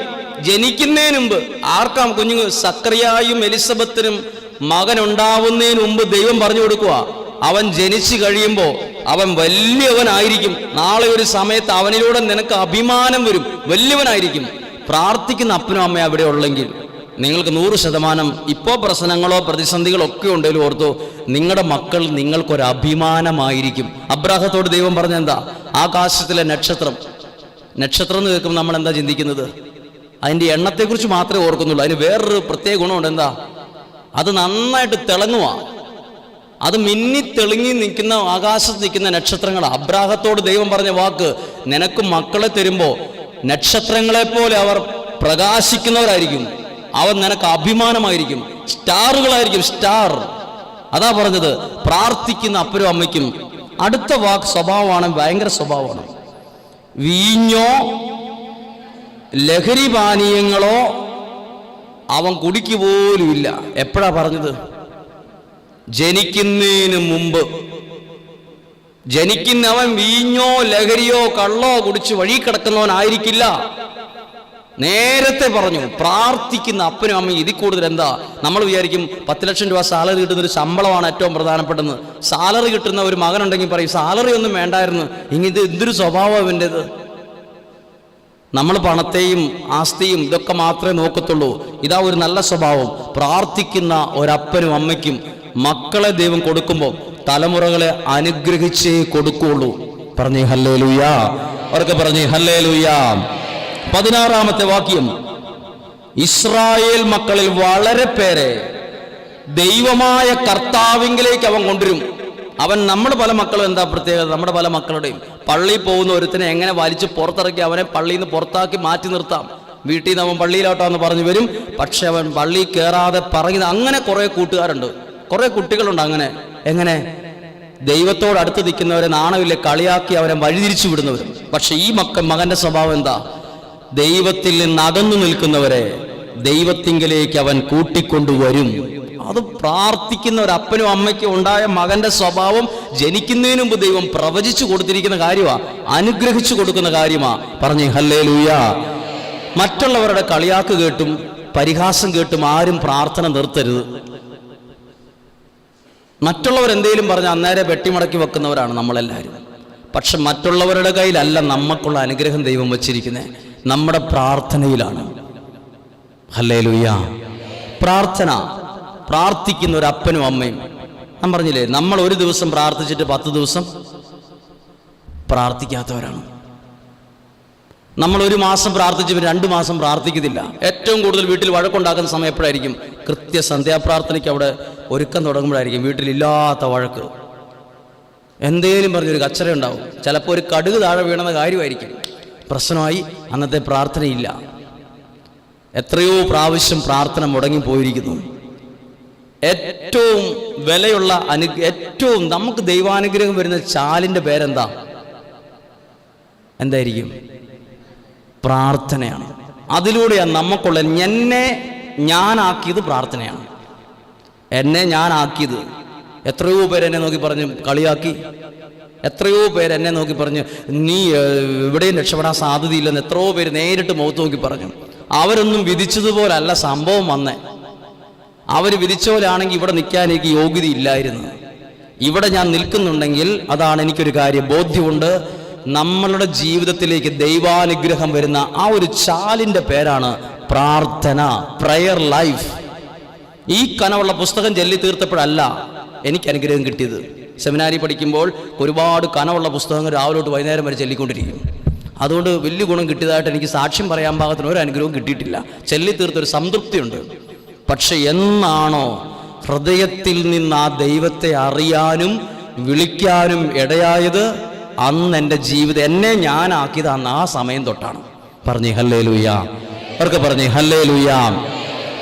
ജനിക്കുന്നതിന് മുമ്പ് ആർക്കാം? കുഞ്ഞുങ്ങൾ സക്കറിയായും എലിസബത്തിനും മകൻ ഉണ്ടാവുന്നതിന് മുമ്പ് ദൈവം പറഞ്ഞു കൊടുക്കുക, അവൻ ജനിച്ചു കഴിയുമ്പോൾ അവൻ വലിയവനായിരിക്കും. നാളെ ഒരു സമയത്ത് അവനിലൂടെ നിനക്ക് അഭിമാനം വരും, വലിയവനായിരിക്കും. പ്രാർത്ഥിക്കുന്ന അപ്പനും അമ്മയും അവിടെ ഉള്ളെങ്കിൽ നിങ്ങൾക്ക് 100% ഇപ്പോൾ പ്രശ്നങ്ങളോ പ്രതിസന്ധികളോ ഒക്കെ ഉണ്ടെങ്കിലും ഓർത്തോ, നിങ്ങളുടെ മക്കൾ നിങ്ങൾക്കൊരു അഭിമാനമായിരിക്കും. അബ്രാഹത്തോട് ദൈവം പറഞ്ഞ എന്താ? ആകാശത്തിലെ നക്ഷത്രം. നക്ഷത്രം എന്ന് കേൾക്കുമ്പോൾ നമ്മൾ എന്താ ചിന്തിക്കുന്നത്? അതിൻ്റെ എണ്ണത്തെക്കുറിച്ച് മാത്രമേ ഓർക്കുന്നുള്ളൂ. അതിന് വേറൊരു പ്രത്യേക ഗുണമുണ്ട്. എന്താ? അത് നന്നായിട്ട് തിളങ്ങുക. അത് മിന്നി തെളിങ്ങി നിൽക്കുന്ന ആകാശത്ത് നിൽക്കുന്ന നക്ഷത്രങ്ങൾ. അബ്രാഹത്തോട് ദൈവം പറഞ്ഞ വാക്ക്, നിനക്ക് മക്കളെ തരുമ്പോൾ നക്ഷത്രങ്ങളെപ്പോലെ അവർ പ്രകാശിക്കുന്നവരായിരിക്കും. അവൻ നിനക്ക് അഭിമാനമായിരിക്കും. സ്റ്റാറുകളായിരിക്കും, സ്റ്റാർ. അതാ പറഞ്ഞത് പ്രാർത്ഥിക്കുന്ന അപ്പനും അമ്മയ്ക്കും. അടുത്ത വാക്ക് സ്വഭാവമാണ്, ഭയങ്കര സ്വഭാവമാണ്. വീഞ്ഞോ ലഹരി പാനീയങ്ങളോ അവൻ കുടിക്ക് പോലുമില്ല. എപ്പോഴാ പറഞ്ഞത്? ജനിക്കുന്നതിന് മുമ്പ്. ജനിക്കുന്നവൻ വീഞ്ഞോ ലഹരിയോ കള്ളോ കുടിച്ച് വഴി കിടക്കുന്നവനായിരിക്കില്ല. നേരത്തെ പറഞ്ഞു. പ്രാർത്ഥിക്കുന്ന അപ്പനും അമ്മയും ഇതിൽ കൂടുതൽ എന്താ? നമ്മൾ വിചാരിക്കും 10 ലക്ഷം രൂപ സാലറി കിട്ടുന്നൊരു ശമ്പളമാണ് ഏറ്റവും പ്രധാനപ്പെട്ടെന്ന്. സാലറി കിട്ടുന്ന ഒരു മകനുണ്ടെങ്കിൽ പറയും സാലറി ഒന്നും വേണ്ടായിരുന്നു, ഇങ്ങനെ എന്തൊരു സ്വഭാവം ഇവൻ്റെത്. നമ്മൾ പണത്തെയും ആസ്തിയും ഇതൊക്കെ മാത്രമേ നോക്കത്തുള്ളൂ. ഇതാ ഒരു നല്ല സ്വഭാവം. പ്രാർത്ഥിക്കുന്ന ഒരപ്പനും അമ്മയ്ക്കും മക്കളെ ദൈവം കൊടുക്കുമ്പോൾ തലമുറകളെ അനുഗ്രഹിച്ചേ കൊടുക്കുള്ളൂ. പറഞ്ഞേ ഹല്ലേലൂയാ. അവർക്ക് പറഞ്ഞേ ഹല്ലേലൂയാ. 16-ാമത്തെ വാക്യം, ഇസ്രായേൽ മക്കളിൽ വളരെ പേരെ ദൈവമായ കർത്താവിങ്കിലേക്ക് അവൻ കൊണ്ടുവരും. അവൻ നമ്മുടെ പല മക്കളും എന്താ പ്രത്യേകത? നമ്മുടെ പല മക്കളുടെയും പള്ളിയിൽ പോകുന്ന ഒരുത്തിനെ എങ്ങനെ വലിച്ച് പുറത്തിറക്കി അവനെ പള്ളിയിൽ നിന്ന് പുറത്താക്കി മാറ്റി നിർത്താം. വീട്ടിൽ നിന്ന് അവൻ പള്ളിയിലോട്ടാന്ന് പറഞ്ഞു വരും, പക്ഷെ അവൻ പള്ളിയിൽ കയറാതെ പറയുന്ന അങ്ങനെ കുറേ കൂട്ടുകാരുണ്ട്, കുറേ കുട്ടികളുണ്ട്. അങ്ങനെ എങ്ങനെ ദൈവത്തോട് അടുത്ത് നിൽക്കുന്നവരെ നാണമില്ല കളിയാക്കി അവരെ വഴിതിരിച്ചു വിടുന്നവരും. പക്ഷെ ഈ മകന്റെ സ്വഭാവം എന്താ? ദൈവത്തിൽ നിന്ന് അകന്നു നിൽക്കുന്നവരെ ദൈവത്തിങ്കിലേക്ക് അവൻ കൂട്ടിക്കൊണ്ടുവരും. അത് പ്രാർത്ഥിക്കുന്ന ഒരു അപ്പനും അമ്മയ്ക്കും ഉണ്ടായ മകന്റെ സ്വഭാവം ജനിക്കുന്നതിന് മുമ്പ് ദൈവം പ്രവചിച്ചു കൊടുത്തിരിക്കുന്ന കാര്യമാണ്, അനുഗ്രഹിച്ചു കൊടുക്കുന്ന കാര്യമാണ്. പറഞ്ഞേ ഹല്ലേലൂയാ. മറ്റുള്ളവരുടെ കളിയാക്ക് കേട്ടും പരിഹാസം കേട്ടും ആരും പ്രാർത്ഥന നിർത്തരുത്. മറ്റുള്ളവരെന്തേലും പറഞ്ഞ് അന്നേരം വെട്ടിമടക്കി വെക്കുന്നവരാണ് നമ്മളെല്ലാവരും. പക്ഷെ മറ്റുള്ളവരുടെ കയ്യിലല്ല നമുക്കുള്ള അനുഗ്രഹം ദൈവം വച്ചിരിക്കുന്നത്, നമ്മുടെ പ്രാർത്ഥനയിലാണ്. ഹല്ലേലൂയാ. പ്രാർത്ഥിക്കുന്ന ഒരു അപ്പനും അമ്മയും. ഞാൻ പറഞ്ഞില്ലേ, നമ്മൾ ഒരു ദിവസം പ്രാർത്ഥിച്ചിട്ട് 10 ദിവസം പ്രാർത്ഥിക്കാത്തവരാണ്. നമ്മൾ ഒരു മാസം പ്രാർത്ഥിച്ച് 2 മാസം പ്രാർത്ഥിക്കുന്നില്ല. ഏറ്റവും കൂടുതൽ വീട്ടിൽ വഴക്കുണ്ടാക്കുന്ന സമയം എപ്പോഴായിരിക്കും? കൃത്യ സന്ധ്യാപ്രാർത്ഥനയ്ക്ക് അവിടെ ഒരുക്കം തുടങ്ങുമ്പോഴായിരിക്കും വീട്ടിലില്ലാത്ത വഴക്ക്. എന്തേലും പറഞ്ഞൊരു കച്ചറ ഉണ്ടാവും. ചിലപ്പോൾ ഒരു കടുക് താഴെ വീണെന്ന കാര്യമായിരിക്കും. പ്രശ്നമായി, അന്നത്തെ പ്രാർത്ഥനയില്ല. എത്രയോ പ്രാവശ്യം പ്രാർത്ഥന മുടങ്ങിപ്പോയിരിക്കുന്നു. ഏറ്റവും വിലയുള്ള ഏറ്റവും നമുക്ക് ദൈവാനുഗ്രഹം വരുന്ന ചാലിൻ്റെ പേരെന്താ? എന്തായിരിക്കും? പ്രാർത്ഥനയാണ്. അതിലൂടെയാണ് നമുക്കുള്ള എന്നെ ഞാനാക്കിയത് പ്രാർത്ഥനയാണ്. എന്നെ ഞാനാക്കിയത്. എത്രയോ പേര് എന്നെ നോക്കി പറഞ്ഞ് കളിയാക്കി, എത്രയോ പേര് എന്നെ നോക്കി പറഞ്ഞ് നീ ഇവിടെയും രക്ഷപ്പെടാൻ സാധ്യതയില്ലെന്ന് എത്രയോ പേര് നേരിട്ട് മുഖത്ത് നോക്കി പറഞ്ഞു. അവരൊന്നും വിധിച്ചതുപോലല്ല സംഭവം വന്നേ. അവർ വിധിച്ച പോലെയാണെങ്കിൽ ഇവിടെ നിൽക്കാൻ എനിക്ക് യോഗ്യതയില്ലായിരുന്നു. ഇവിടെ ഞാൻ നിൽക്കുന്നുണ്ടെങ്കിൽ അതാണ് എനിക്കൊരു കാര്യം ബോധ്യമുണ്ട്. നമ്മളുടെ ജീവിതത്തിലേക്ക് ദൈവാനുഗ്രഹം വരുന്ന ആ ഒരു ചാലിൻ്റെ പേരാണ് പ്രാർത്ഥന, പ്രയർ ലൈഫ്. ഈ കനവുള്ള പുസ്തകം ചൊല്ലി തീർത്തപ്പോഴല്ല എനിക്ക് അനുഗ്രഹം കിട്ടിയത്. സെമിനാരി പഠിക്കുമ്പോൾ ഒരുപാട് കനവുള്ള പുസ്തകങ്ങൾ രാവിലെ തൊട്ട് വൈകുന്നേരം വരെ ചൊല്ലിക്കൊണ്ടിരിക്കും. അതുകൊണ്ട് വലിയ ഗുണം കിട്ടിയതായിട്ട് എനിക്ക് സാക്ഷ്യം പറയാൻ പാകത്തിന് ഒരു അനുഗ്രഹവും കിട്ടിയിട്ടില്ല. ചൊല്ലി തീർത്തൊരു സംതൃപ്തിയുണ്ട്. പക്ഷെ എന്നാണോ ഹൃദയത്തിൽ നിന്ന് ആ ദൈവത്തെ അറിയാനും വിളിക്കാനും ഇടയായത്, അന്ന് എൻ്റെ ജീവിതം എന്നെ ഞാനാക്കിയത് അന്ന് ആ സമയം തൊട്ടാണ്. പറഞ്ഞേ ഹല്ലേലൂയാ. അവർക്ക് പറഞ്ഞേ ഹല്ലേലൂയാ.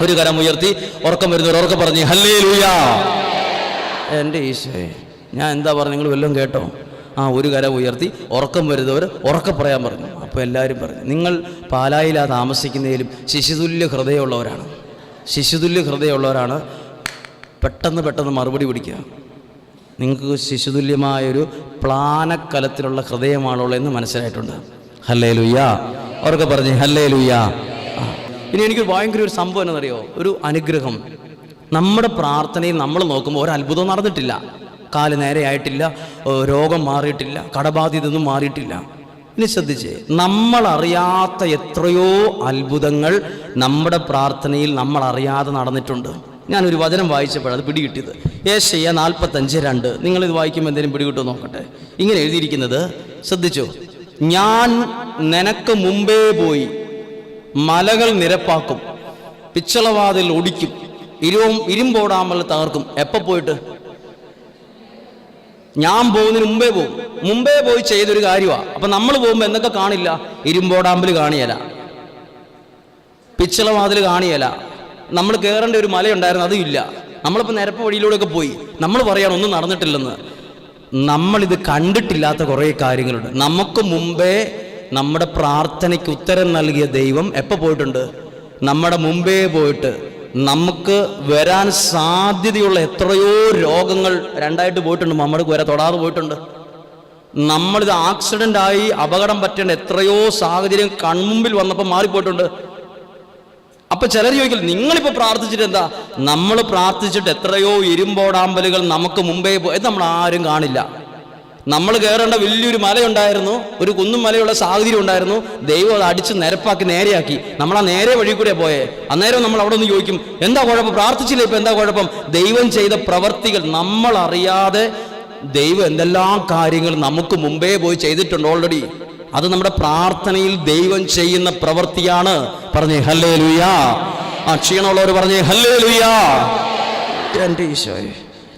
ഒരു കരം ഉയർത്തി ഉറക്കം വരുന്നവർ ഉറക്കം പറഞ്ഞേ ഹല്ലേലൂയാ. എൻ്റെ ഈശോയെ, ഞാൻ എന്താ പറഞ്ഞു? നിങ്ങൾ വല്ലതും കേട്ടോ? ഒരു കരം ഉയർത്തി ഉറക്കം വരുന്നവർ ഉറക്കം പറയാൻ പറഞ്ഞു. അപ്പോൾ എല്ലാവരും പറഞ്ഞു, നിങ്ങൾ പാലായിലാ താമസിക്കുന്നതിലും ശിശുതുല്യ ഹൃദയമുള്ളവരാണ്. ശിശുതുല്യ ഹൃദയമുള്ളവരാണ്. പെട്ടെന്ന് മറുപടി പിടിക്കുക. നിങ്ങൾക്ക് ശിശുതുല്യമായൊരു പ്ലാനക്കലത്തിലുള്ള ഹൃദയമാണുള്ളതെന്ന് മനസ്സിലായിട്ടുണ്ട്. ഹല്ലേലൂയാ. അവർക്ക് പറഞ്ഞേ ഹല്ലേലൂയാ. ഇനി എനിക്ക് ഭയങ്കര ഒരു സംഭവം എന്നറിയോ? ഒരു അനുഗ്രഹം. നമ്മുടെ പ്രാർത്ഥനയിൽ നമ്മൾ നോക്കുമ്പോൾ ഒരു അത്ഭുതം നടന്നിട്ടില്ല. കാല് നേരെയായിട്ടില്ല, രോഗം മാറിയിട്ടില്ല, കടബാധ്യതൊന്നും മാറിയിട്ടില്ല. ഇനി ശ്രദ്ധിച്ചേ, നമ്മളറിയാത്ത എത്രയോ അത്ഭുതങ്ങൾ നമ്മുടെ പ്രാർത്ഥനയിൽ നമ്മൾ അറിയാതെ നടന്നിട്ടുണ്ട്. ഞാനൊരു വചനം വായിച്ചപ്പോൾ അത് പിടികിട്ടിയത് യെശയ്യാ 45:2. നിങ്ങളിത് വായിക്കുമ്പോൾ എന്തെങ്കിലും പിടികിട്ടുമോ നോക്കട്ടെ. ഇങ്ങനെ എഴുതിയിരിക്കുന്നത് ശ്രദ്ധിച്ചോ. ഞാൻ നിനക്ക് മുമ്പേ പോയി മലകൾ നിരപ്പാക്കും, പിച്ചളവാതിൽ ഒടിക്കും, ഇരുമ്പോടാമ്പൽ തകർക്കും. എപ്പോൾ പോയിട്ട്? ഞാൻ പോകുന്നതിന് മുമ്പേ പോയി ചെയ്തൊരു കാര്യമാണ്. അപ്പം നമ്മൾ പോകുമ്പോൾ എന്തൊക്കെ കാണില്ല? ഇരുമ്പോടാമ്പൽ കാണിയല, പിച്ചളവാതിൽ കാണിയല, നമ്മൾ കയറേണ്ട ഒരു മലയുണ്ടായിരുന്നു അതും ഇല്ല. നമ്മളിപ്പോൾ നിരപ്പ് വഴിയിലൂടെയൊക്കെ പോയി നമ്മൾ പറയാണ് ഒന്നും നടന്നിട്ടില്ലെന്ന്. നമ്മളിത് കണ്ടിട്ടില്ലാത്ത കുറേ കാര്യങ്ങളുണ്ട്. നമുക്ക് മുമ്പേ നമ്മുടെ പ്രാർത്ഥനയ്ക്ക് ഉത്തരം നൽകിയ ദൈവം എപ്പോൾ പോയിട്ടുണ്ട്? നമ്മുടെ മുമ്പേ പോയിട്ട് നമുക്ക് വരാൻ സാധ്യതയുള്ള എത്രയോ രോഗങ്ങൾ 2 പോയിട്ടുണ്ട്. നമ്മൾക്ക് വരെ തൊടാതെ പോയിട്ടുണ്ട്. നമ്മളിത് ആക്സിഡൻ്റായി അപകടം പറ്റേണ്ട എത്രയോ സാഹചര്യം കൺമുമ്പിൽ വന്നപ്പോൾ മാറിപ്പോയിട്ടുണ്ട്. അപ്പം ചിലർ ചോദിക്കില്ല, നിങ്ങളിപ്പോൾ പ്രാർത്ഥിച്ചിട്ട് എന്താ? നമ്മൾ പ്രാർത്ഥിച്ചിട്ട് എത്രയോ ഇരുമ്പോടാമ്പലുകൾ നമുക്ക് മുമ്പേ പോയത് നമ്മൾ ആരും കാണില്ല. നമ്മൾ കയറേണ്ട വലിയൊരു മലയുണ്ടായിരുന്നു, ഒരു കുന്നും മലയുള്ള സാഹചര്യം ഉണ്ടായിരുന്നു. ദൈവം അത് അടിച്ച് നിരപ്പാക്കി നേരെയാക്കി. നമ്മൾ ആ നേരെ വഴി കൂടെ പോയേ. അന്നേരം നമ്മൾ അവിടെ നിന്ന് ചോദിക്കും, എന്താ കുഴപ്പം? പ്രാർത്ഥിച്ചില്ല, ഇപ്പം എന്താ കുഴപ്പം? ദൈവം ചെയ്ത പ്രവർത്തികൾ നമ്മൾ അറിയാതെ ദൈവം എന്തെല്ലാം കാര്യങ്ങൾ നമുക്ക് മുമ്പേ പോയി ചെയ്തിട്ടുണ്ട് ഓൾറെഡി. അത് നമ്മുടെ പ്രാർത്ഥനയിൽ ദൈവം ചെയ്യുന്ന പ്രവൃത്തിയാണ്. പറഞ്ഞേ ഹല്ലേലൂയാ. ആ ക്ഷീണമുള്ളവർ പറഞ്ഞേ ഹല്ലേലൂയാ. എൻ്റെ ഈശോയെ,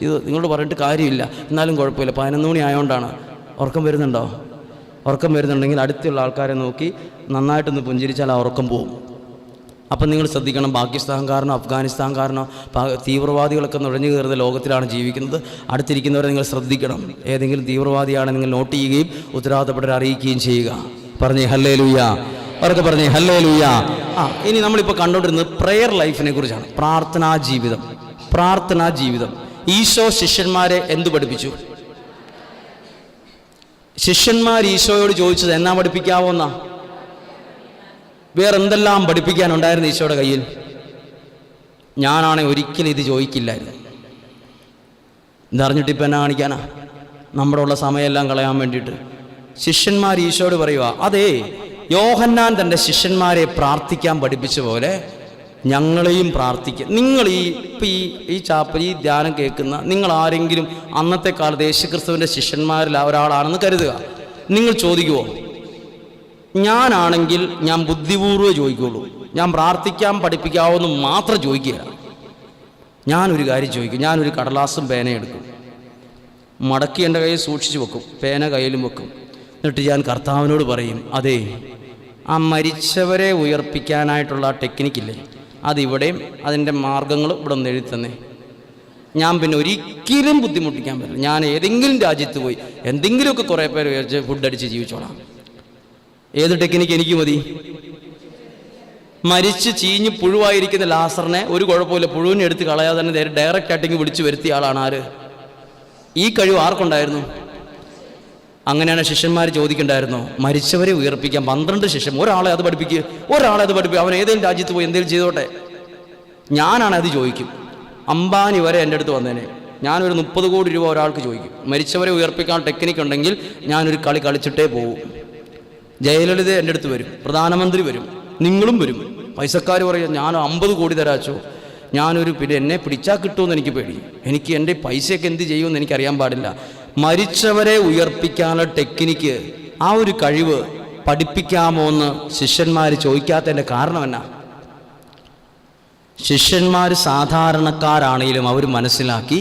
ഇത് നിങ്ങളോട് പറഞ്ഞിട്ട് കാര്യമില്ല, എന്നാലും കുഴപ്പമില്ല. 11 മണി ആയതുകൊണ്ടാണ്. ഉറക്കം വരുന്നുണ്ടോ? ഉറക്കം വരുന്നുണ്ടെങ്കിൽ അടുത്തുള്ള ആൾക്കാരെ നോക്കി നന്നായിട്ടൊന്ന് പുഞ്ചിരിച്ചാൽ ആ ഉറക്കം പോവും. അപ്പം നിങ്ങൾ ശ്രദ്ധിക്കണം, പാകിസ്ഥാൻകാരനോ അഫ്ഗാനിസ്ഥാൻകാരനോ തീവ്രവാദികളൊക്കെ നുഴഞ്ഞു കയറുന്ന ലോകത്തിലാണ് ജീവിക്കുന്നത്. അടുത്തിരിക്കുന്നവരെ നിങ്ങൾ ശ്രദ്ധിക്കണം. ഏതെങ്കിലും തീവ്രവാദിയാണ് നിങ്ങൾ നോട്ട് ചെയ്യുകയും ഉത്തരവാദിത്തപ്പെട്ടവരെ അറിയിക്കുകയും ചെയ്യുക. പറഞ്ഞേ ഹല്ലേലൂയാ. അവരൊക്കെ പറഞ്ഞേ ഹല്ലേലൂയാ. ഇനി നമ്മളിപ്പോൾ കണ്ടുകൊണ്ടിരുന്നത് പ്രെയർ ലൈഫിനെ കുറിച്ചാണ്. പ്രാർത്ഥനാ ജീവിതം. പ്രാർത്ഥനാ ജീവിതം. ഈശോ ശിഷ്യന്മാരെ എന്തു പഠിപ്പിച്ചു? ശിഷ്യന്മാർ ഈശോയോട് ചോദിച്ചത് എന്നാ പഠിപ്പിക്കാവോ എന്നാ? വേറെന്തെല്ലാം പഠിപ്പിക്കാനുണ്ടായിരുന്നു ഈശോയുടെ കയ്യിൽ? ഞാനാണെങ്കിൽ ഒരിക്കലും ഇത് ചോദിക്കില്ലായിരുന്നു. ഇതറിഞ്ഞിട്ട് ഇപ്പം എന്നാ കാണിക്കാനാ? നമ്മുടെ ഉള്ള സമയമെല്ലാം കളയാൻ വേണ്ടിയിട്ട്. ശിഷ്യന്മാർ ഈശോയോട് പറയുക, അതേ, യോഹന്നാൻ തൻ്റെ ശിഷ്യന്മാരെ പ്രാർത്ഥിക്കാൻ പഠിപ്പിച്ച പോലെ ഞങ്ങളെയും പ്രാർത്ഥിക്കുക. നിങ്ങൾ ഈ ചാപ്പൽ ഈ ധ്യാനം കേൾക്കുന്ന നിങ്ങൾ ആരെങ്കിലും അന്നത്തെ കാലത്ത് യേശുക്രിസ്തുവിൻ്റെ ശിഷ്യന്മാരിൽ ഒരാളാണെന്ന് കരുതുക. നിങ്ങൾ ചോദിക്കുമോ? ഞാനാണെങ്കിൽ ഞാൻ ബുദ്ധിപൂർവ്വം ചോദിക്കുള്ളൂ. ഞാൻ പ്രാർത്ഥിക്കാൻ പഠിപ്പിക്കാവുന്ന മാത്രം ചോദിക്കുക. ഞാനൊരു കാര്യം ചോദിക്കും. ഞാനൊരു കടലാസും പേനയും എടുക്കും, മടക്കി എൻ്റെ കയ്യിൽ സൂക്ഷിച്ച് വെക്കും, പേന കയ്യിലും വെക്കും. എന്നിട്ട് ഞാൻ കർത്താവിനോട് പറയും, അതേ, ആ മരിച്ചവരെ ഉയർപ്പിക്കാനായിട്ടുള്ള ടെക്നിക്കില്ലേ, അതിവിടെയും അതിൻ്റെ മാർഗങ്ങൾ ഇവിടെ ഒന്ന് എഴുതി തന്നെ. ഞാൻ പിന്നെ ഒരിക്കലും ബുദ്ധിമുട്ടിക്കാൻ പറ്റില്ല. ഞാൻ ഏതെങ്കിലും രാജ്യത്ത് പോയി എന്തെങ്കിലുമൊക്കെ കുറേ പേര് വിചാരിച്ച് ഫുഡ് അടിച്ച് ജീവിച്ചോളാം. ഏത് ടെക്നിക്ക് എനിക്ക് മതി? മരിച്ച് ചീഞ്ഞ് പുഴുവായിരിക്കുന്ന ലാസറിനെ ഒരു കുഴപ്പമില്ല, പുഴുവിനെ എടുത്ത് കളയാതെ തന്നെ ഡയറക്റ്റ് ആയിട്ടിങ്ങ് വിളിച്ച് വരുത്തിയ ആളാണ് ആര്? ഈ കഴിവ് ആർക്കുണ്ടായിരുന്നു? അങ്ങനെയാണ് ശിഷ്യന്മാർ ചോദിക്കണ്ടായിരുന്നോ? മരിച്ചവരെ ഉയർപ്പിക്കാൻ 12 ശിഷ്യൻ, ഒരാളെ അത് പഠിപ്പിക്കുക, ഒരാളെ അത് പഠിപ്പിക്കുക. അവൻ ഏതെങ്കിലും രാജ്യത്ത് പോയി എന്തെങ്കിലും ചെയ്തോട്ടെ. ഞാനാണ് അത് ചോദിക്കും. അംബാനി വരെ എൻ്റെ അടുത്ത് വന്നേനെ. ഞാനൊരു 30 കോടി രൂപ ഒരാൾക്ക് ചോദിക്കും. മരിച്ചവരെ ഉയർപ്പിക്കാൻ ടെക്നിക്ക് ഉണ്ടെങ്കിൽ ഞാനൊരു കളി കളിച്ചിട്ടേ പോവും. ജയലളിത എൻ്റെ അടുത്ത് വരും, പ്രധാനമന്ത്രി വരും, നിങ്ങളും വരും. പൈസക്കാർ പറയും, ഞാൻ 50 കോടി തരാച്ചോ, ഞാനൊരു പിന്നെ എന്നെ പിടിച്ചാൽ കിട്ടുമെന്ന് എനിക്ക് പേടി. എനിക്ക് എൻ്റെ പൈസയൊക്കെ എന്ത് ചെയ്യുമെന്ന് എനിക്കറിയാൻ പാടില്ല. മരിച്ചവരെ ഉയർപ്പിക്കാനുള്ള ടെക്നിക്ക്, ആ ഒരു കഴിവ് പഠിപ്പിക്കാമോ എന്ന് ശിഷ്യന്മാർ ചോദിക്കാത്തതിൻ്റെ കാരണം എന്നാ? ശിഷ്യന്മാർ സാധാരണക്കാരാണെങ്കിലും അവർ മനസ്സിലാക്കി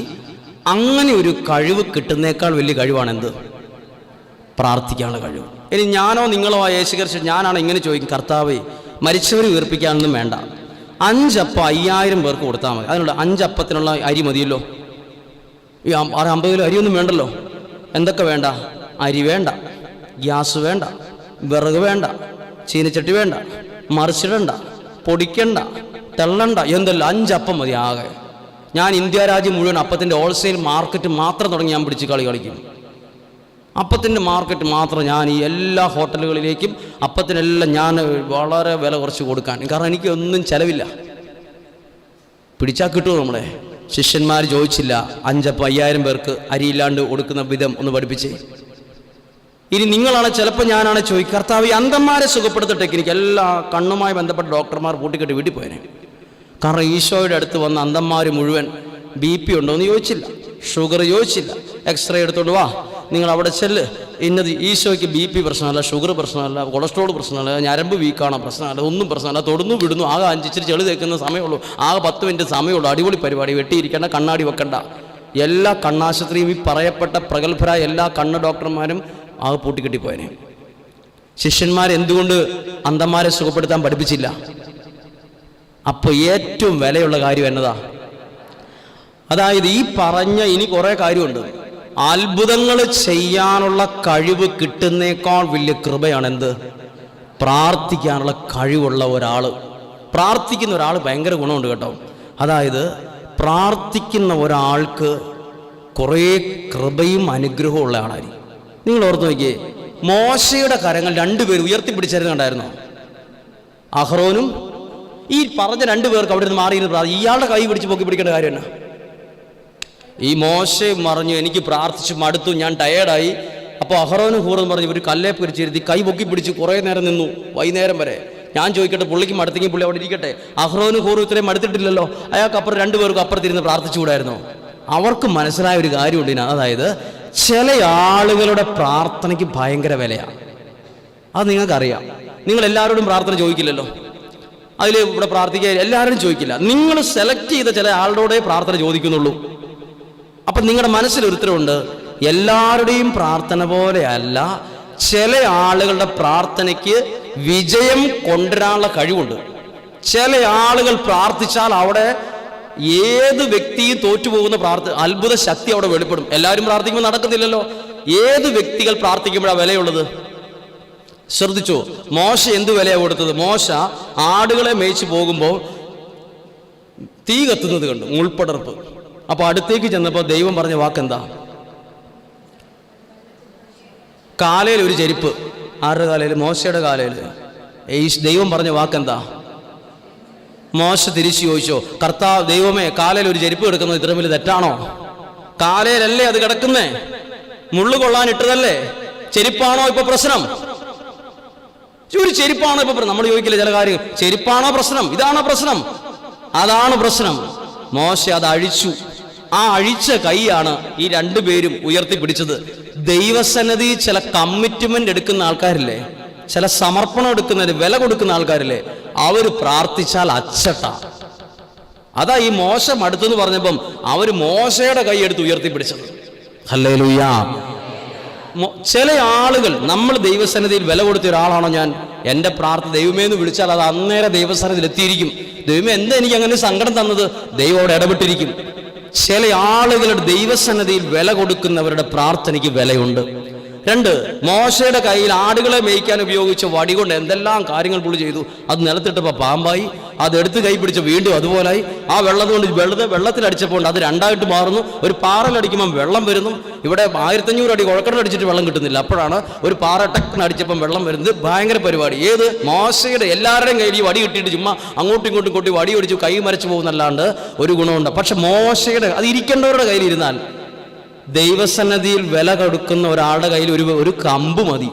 അങ്ങനെ ഒരു കഴിവ് കിട്ടുന്നേക്കാൾ വലിയ കഴിവാണെന്ത്? പ്രാർത്ഥിക്കാനുള്ള കഴിവ്. ഇനി ഞാനോ നിങ്ങളോ ആ യേശുക്രിസ്തു ഞാനാണ് ഇങ്ങനെ ചോദിക്കും, കർത്താവേ, മരിച്ചവരെ ഉയർപ്പിക്കാനൊന്നും വേണ്ട, 5 അപ്പം 5000 പേർക്ക് കൊടുത്താൽ മതി. അതിനുള്ള 5 അപ്പത്തിനുള്ള അരി മതിയല്ലോ. ഈ 50 കിലോ അരിയൊന്നും വേണ്ടല്ലോ. എന്തൊക്കെ വേണ്ട? അരി വേണ്ട, ഗ്യാസ് വേണ്ട, വിറക് വേണ്ട, ചീനച്ചട്ടി വേണ്ട, മറിച്ചിടണ്ട, പൊടിക്കണ്ട, തെള്ളണ്ട, എന്തെല്ലാം 5 അപ്പം മതി ആകെ. ഞാൻ ഇന്ത്യ രാജ്യം മുഴുവൻ അപ്പത്തിൻ്റെ ഹോൾസെയിൽ മാർക്കറ്റ് മാത്രം തുടങ്ങി ഞാൻ പിടിച്ച് കളിക്കും. അപ്പത്തിൻ്റെ മാർക്കറ്റ് മാത്രം ഞാൻ ഈ എല്ലാ ഹോട്ടലുകളിലേക്കും അപ്പത്തിനെല്ലാം ഞാൻ വളരെ വില കുറച്ച് കൊടുക്കാൻ, കാരണം എനിക്കൊന്നും ചിലവില്ല. പിടിച്ചാൽ കിട്ടുമോ നമ്മളെ? ശിഷ്യന്മാർ ചോദിച്ചില്ല 5 അപ്പം 5000 പേർക്ക് അരിയില്ലാണ്ട് കൊടുക്കുന്ന വിധം ഒന്ന് പഠിപ്പിച്ചേ. ഇനി നിങ്ങളാണ്, ചിലപ്പോൾ ഞാനാണ് ചോദിക്കുക, കർത്താവ്, ഈ അന്ധന്മാരെ സുഖപ്പെടുത്ത ടെക്നിക്ക്. എല്ലാ കണ്ണുമായി ബന്ധപ്പെട്ട ഡോക്ടർമാർ പൂട്ടിക്കെട്ടി വീട്ടിൽ പോയനെ. കാരണം ഈശോയുടെ അടുത്ത് വന്ന അന്ധന്മാർ മുഴുവൻ BP ഉണ്ടോ എന്ന് ചോദിച്ചില്ല, ഷുഗർ ചോദിച്ചില്ല. എക്സ്റേ എടുത്തോണ്ട് വാ, നിങ്ങൾ അവിടെ ചെല്ല്, ഇന്നത് ഈശോയ്ക്ക് BP പ്രശ്നമല്ല, ഷുഗർ പ്രശ്നമല്ല, കൊളസ്ട്രോൾ പ്രശ്നമല്ല, ഞരമ്പ് വീക്കാണോ പ്രശ്നമല്ല, ഒന്നും പ്രശ്നമല്ല, തൊടുന്നു വിടുന്നു, ആകെ 5 ഇച്ചിരി ചെളി തേക്കുന്ന സമയമുള്ളൂ, ആകെ 10 മിനിറ്റ് സമയമുള്ളൂ, അടിപൊളി പരിപാടി, വെട്ടിയിരിക്കേണ്ട, കണ്ണാടി വെക്കണ്ട. എല്ലാ കണ്ണാശുപത്രിയും ഈ പറയപ്പെട്ട പ്രഗത്ഭരായ എല്ലാ കണ്ണ് ഡോക്ടർമാരും ആകെ പൂട്ടിക്കെട്ടിപ്പോയനെ. ശിഷ്യന്മാർ എന്തുകൊണ്ട് അന്ധന്മാരെ സുഖപ്പെടുത്താൻ പഠിപ്പിച്ചില്ല? അപ്പോൾ ഏറ്റവും വിലയുള്ള കാര്യം എന്നതാ? അതായത് ഈ പറഞ്ഞ ഇനി കുറേ കാര്യമുണ്ട്. അത്ഭുതങ്ങൾ ചെയ്യാനുള്ള കഴിവ് കിട്ടുന്നേക്കാൾ വലിയ കൃപയാണ് എന്ത്? പ്രാർത്ഥിക്കാനുള്ള കഴിവുള്ള ഒരാൾ. പ്രാർത്ഥിക്കുന്ന ഒരാൾ ഭയങ്കര ഗുണമുണ്ട് കേട്ടോ. അതായത് പ്രാർത്ഥിക്കുന്ന ഒരാൾക്ക് കുറേ കൃപയും അനുഗ്രഹവും ഉള്ള ആളായിരിക്കും. നിങ്ങൾ ഓർത്ത് നോക്കിയേ, മോശയുടെ കരങ്ങൾ രണ്ടുപേരും ഉയർത്തിപ്പിടിച്ചിരുന്ന് കണ്ടായിരുന്നോ? അഹ്റോനും ഈ പറഞ്ഞ രണ്ടുപേർക്ക് അവിടെ നിന്ന് മാറിയിരുന്ന് ഇയാളുടെ കൈ പിടിച്ച് പൊക്കി പിടിക്കേണ്ട കാര്യം എന്നാ? ഈ മോശ പറഞ്ഞു, എനിക്ക് പ്രാർത്ഥിച്ചു മടുത്തു, ഞാൻ ടയേർഡായി. അപ്പോൾ അഹ്റോനും ഹൂറും പറഞ്ഞു, ഒരു കല്ലേ പിടിച്ചിരുത്തി കൈ പൊക്കി പിടിച്ച് കുറേ നേരം നിന്നു, വൈകുന്നേരം വരെ. ഞാൻ ചോദിക്കട്ടെ, പുള്ളിക്ക് മടുത്തെങ്കിൽ പുള്ളി അവിടെ ഇരിക്കട്ടെ. അഹ്റോനും ഹൂറും ഇത്രയും മടുത്തിട്ടില്ലല്ലോ, അയാൾക്ക് അപ്പുറം രണ്ടുപേർക്കും അപ്പുറത്തിരുന്ന് പ്രാർത്ഥിച്ചുകൂടായിരുന്നോ? അവർക്ക് മനസ്സിലായ ഒരു കാര്യമുണ്ട് ഇതിന്. അതായത് ചില ആളുകളുടെ പ്രാർത്ഥനയ്ക്ക് ഭയങ്കര വിലയാണ്. അത് നിങ്ങൾക്കറിയാം. നിങ്ങൾ എല്ലാവരോടും പ്രാർത്ഥന ചോദിക്കില്ലല്ലോ. അതിൽ ഇവിടെ പ്രാർത്ഥിക്കുക എല്ലാവരും ചോദിക്കില്ല. നിങ്ങൾ സെലക്ട് ചെയ്ത ചില ആളുടെ പ്രാർത്ഥന ചോദിക്കുന്നുള്ളൂ. അപ്പം നിങ്ങളുടെ മനസ്സിലൊരു ഉത്തരവുണ്ട്, എല്ലാവരുടെയും പ്രാർത്ഥന പോലെയല്ല, ചില ആളുകളുടെ പ്രാർത്ഥനയ്ക്ക് വിജയം കൊണ്ടുവരാനുള്ള കഴിവുണ്ട്. ചില ആളുകൾ പ്രാർത്ഥിച്ചാൽ അവിടെ ഏത് വ്യക്തിയും തോറ്റുപോകുന്ന അത്ഭുത ശക്തി അവിടെ വെളിപ്പെടും. എല്ലാവരും പ്രാർത്ഥിക്കുമ്പോൾ നടക്കുന്നില്ലല്ലോ. ഏത് വ്യക്തികൾ പ്രാർത്ഥിക്കുമ്പോഴാണ് വിലയുള്ളത്? ശ്രദ്ധിച്ചോ, മോശ എന്ത് വിലയാണ് കൊടുത്തത്? മോശ ആടുകളെ മേയിച്ചു പോകുമ്പോൾ തീ കത്തുന്നത് കണ്ടു, മുൾപ്പടർപ്പ്. അപ്പൊ അടുത്തേക്ക് ചെന്നപ്പോൾ ദൈവം പറഞ്ഞ വാക്കെന്താ? കാലയിൽ ഒരു ചെരുപ്പ്. ആരുടെ കാലയിൽ? മോശയുടെ കാലയിൽ. ദൈവം പറഞ്ഞ വാക്കെന്താ? മോശ തിരിച്ചു ചോദിച്ചോ, കർത്താവ് ദൈവമേ, കാലയിൽ ഒരു ചെരുപ്പ് കിടക്കുന്നത് ഇത്ര വലിയ തെറ്റാണോ? കാലയിലല്ലേ അത് കിടക്കുന്നേ? മുള്ളു കൊള്ളാൻ ഇട്ടതല്ലേ? ചെരുപ്പാണോ ഇപ്പൊ പ്രശ്നം? ഒരു ചെരുപ്പാണോ ഇപ്പൊ? നമ്മൾ ചോദിക്കില്ല ചില കാര്യം, ചെരുപ്പാണോ പ്രശ്നം? ഇതാണോ പ്രശ്നം? അതാണ് പ്രശ്നം. മോശ അത് അഴിച്ചു. ആ അഴിച്ച കൈയാണ് ഈ രണ്ടുപേരും ഉയർത്തിപ്പിടിച്ചത്. ദൈവസന്നിധി ചില കമ്മിറ്റ്മെന്റ് എടുക്കുന്ന ആൾക്കാരില്ലേ, ചില സമർപ്പണം എടുക്കുന്നതിന് വില കൊടുക്കുന്ന ആൾക്കാരില്ലേ, അവർ പ്രാർത്ഥിച്ചാൽ അച്ചട്ട. അതാ ഈ മോശ മടുത്തെന്ന് പറഞ്ഞപ്പം അവർ മോശയുടെ കൈ എടുത്ത് ഉയർത്തിപ്പിടിച്ചത്. ഹല്ലേലൂയാ. ചില ആളുകൾ, നമ്മൾ ദൈവസന്നിധിയിൽ വില കൊടുത്ത ഒരാളാണോ ഞാൻ? എൻ്റെ പ്രാർത്ഥന ദൈവമേ എന്ന് വിളിച്ചാൽ അത് അന്നേരം ദൈവസന്നിധിയിൽ എത്തിയിരിക്കും. ദൈവമേ എന്താ എനിക്ക് അങ്ങനെ സങ്കടം തന്നത്? ദൈവം അവിടെ ഇടപെട്ടിരിക്കും. ചില ആളുകളുടെ ദൈവസന്നിധിയിൽ വില കൊടുക്കുന്നവരുടെ പ്രാർത്ഥനയ്ക്ക് വിലയുണ്ട്. 2, മോശയുടെ കയ്യിൽ ആടുകളെ മേയ്ക്കാൻ ഉപയോഗിച്ച വടി കൊണ്ട് എന്തെല്ലാം കാര്യങ്ങൾ പുള്ളി ചെയ്തു. അത് നിലത്തിട്ടപ്പോൾ പാമ്പായി, അതെടുത്ത് കൈ പിടിച്ച് വീണ്ടും അതുപോലായി. ആ വെള്ളം കൊണ്ട് വെള്ളത്തിലടിച്ചപ്പോൾ അത് രണ്ടായിട്ട് മാറുന്നു. ഒരു പാറലടിക്കുമ്പം വെള്ളം വരുന്നു. ഇവിടെ 1500 അടി കുഴക്കടലടിച്ചിട്ട് വെള്ളം കിട്ടുന്നില്ല. അപ്പോഴാണ് ഒരു പാറ ടക്കിനടിച്ചപ്പം വെള്ളം വരുന്നത്. ഭയങ്കര പരിപാടി. ഏത്? മോശയുടെ എല്ലാവരുടെയും കയ്യിൽ ഈ വടി കിട്ടിയിട്ട് ചുമ്മാ അങ്ങോട്ടും ഇങ്ങോട്ടും കൊട്ടി വടി ഒടിച്ച് കൈ മരച്ചു പോകുന്നല്ലാണ്ട് ഒരു ഗുണമുണ്ട്. പക്ഷെ മോശയുടെ അത് ഇരിക്കേണ്ടവരുടെ കയ്യിൽ ഇരുന്നാൽ, ദൈവസന്നിധിയിൽ വില കൊടുക്കുന്ന ഒരാളുടെ കയ്യിൽ ഒരു കമ്പ് മതി.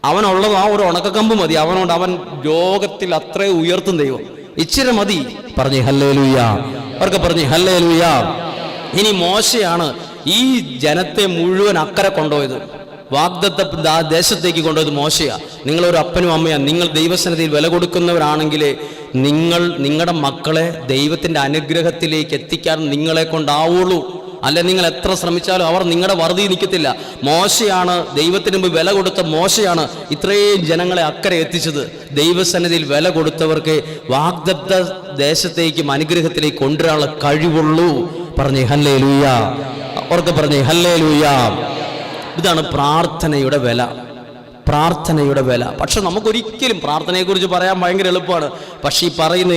അവനുള്ളത് ആ ഒരു ഉണക്കക്കമ്പ് മതി. അവനോട് അവൻ ലോകത്തിൽ അത്രയും ഉയർത്തും ദൈവം. ഇച്ചിരി മതി. പറഞ്ഞേ ഹല്ലേലൂയാ. അവർക്ക് പറഞ്ഞേ ഹല്ലേലൂയാ. ഇനി മോശയാണ് ഈ ജനത്തെ മുഴുവൻ അക്കരെ കൊണ്ടുപോയത്, വാഗ്ദത്ത ദേശത്തേക്ക് കൊണ്ടുപോയത് മോശയാ. നിങ്ങളൊരു അപ്പനും അമ്മയാണ്. നിങ്ങൾ ദൈവസന്നിധിയിൽ വില കൊടുക്കുന്നവരാണെങ്കിലേ നിങ്ങളുടെ മക്കളെ ദൈവത്തിൻ്റെ അനുഗ്രഹത്തിലേക്ക് എത്തിക്കാൻ നിങ്ങളെ കൊണ്ടാവുള്ളൂ. അല്ല നിങ്ങൾ എത്ര ശ്രമിച്ചാലും അവർ നിങ്ങളുടെ വറുതി നിൽക്കത്തില്ല. മോശയാണ് ദൈവത്തിന് മുമ്പ് വില കൊടുത്ത മോശയാണ് ഇത്രയും ജനങ്ങളെ അക്കരെ എത്തിച്ചത്. ദൈവസന്നിധിയിൽ വില കൊടുത്തവർക്ക് വാഗ്ദത്ത ദേശത്തേക്കും അനുഗ്രഹത്തിലേക്ക് കൊണ്ടുവരാനുള്ള കഴിവുള്ളൂ. പറഞ്ഞേ ഹല്ലേലൂയാ. അവർക്ക് പറഞ്ഞേ ഹല്ലേലൂയാ. ഇതാണ് പ്രാർത്ഥനയുടെ വില. പ്രാർത്ഥനയുടെ വില. പക്ഷെ നമുക്കൊരിക്കലും പ്രാർത്ഥനയെക്കുറിച്ച് പറയാൻ ഭയങ്കര എളുപ്പമാണ്. പക്ഷെ ഈ പറയുന്ന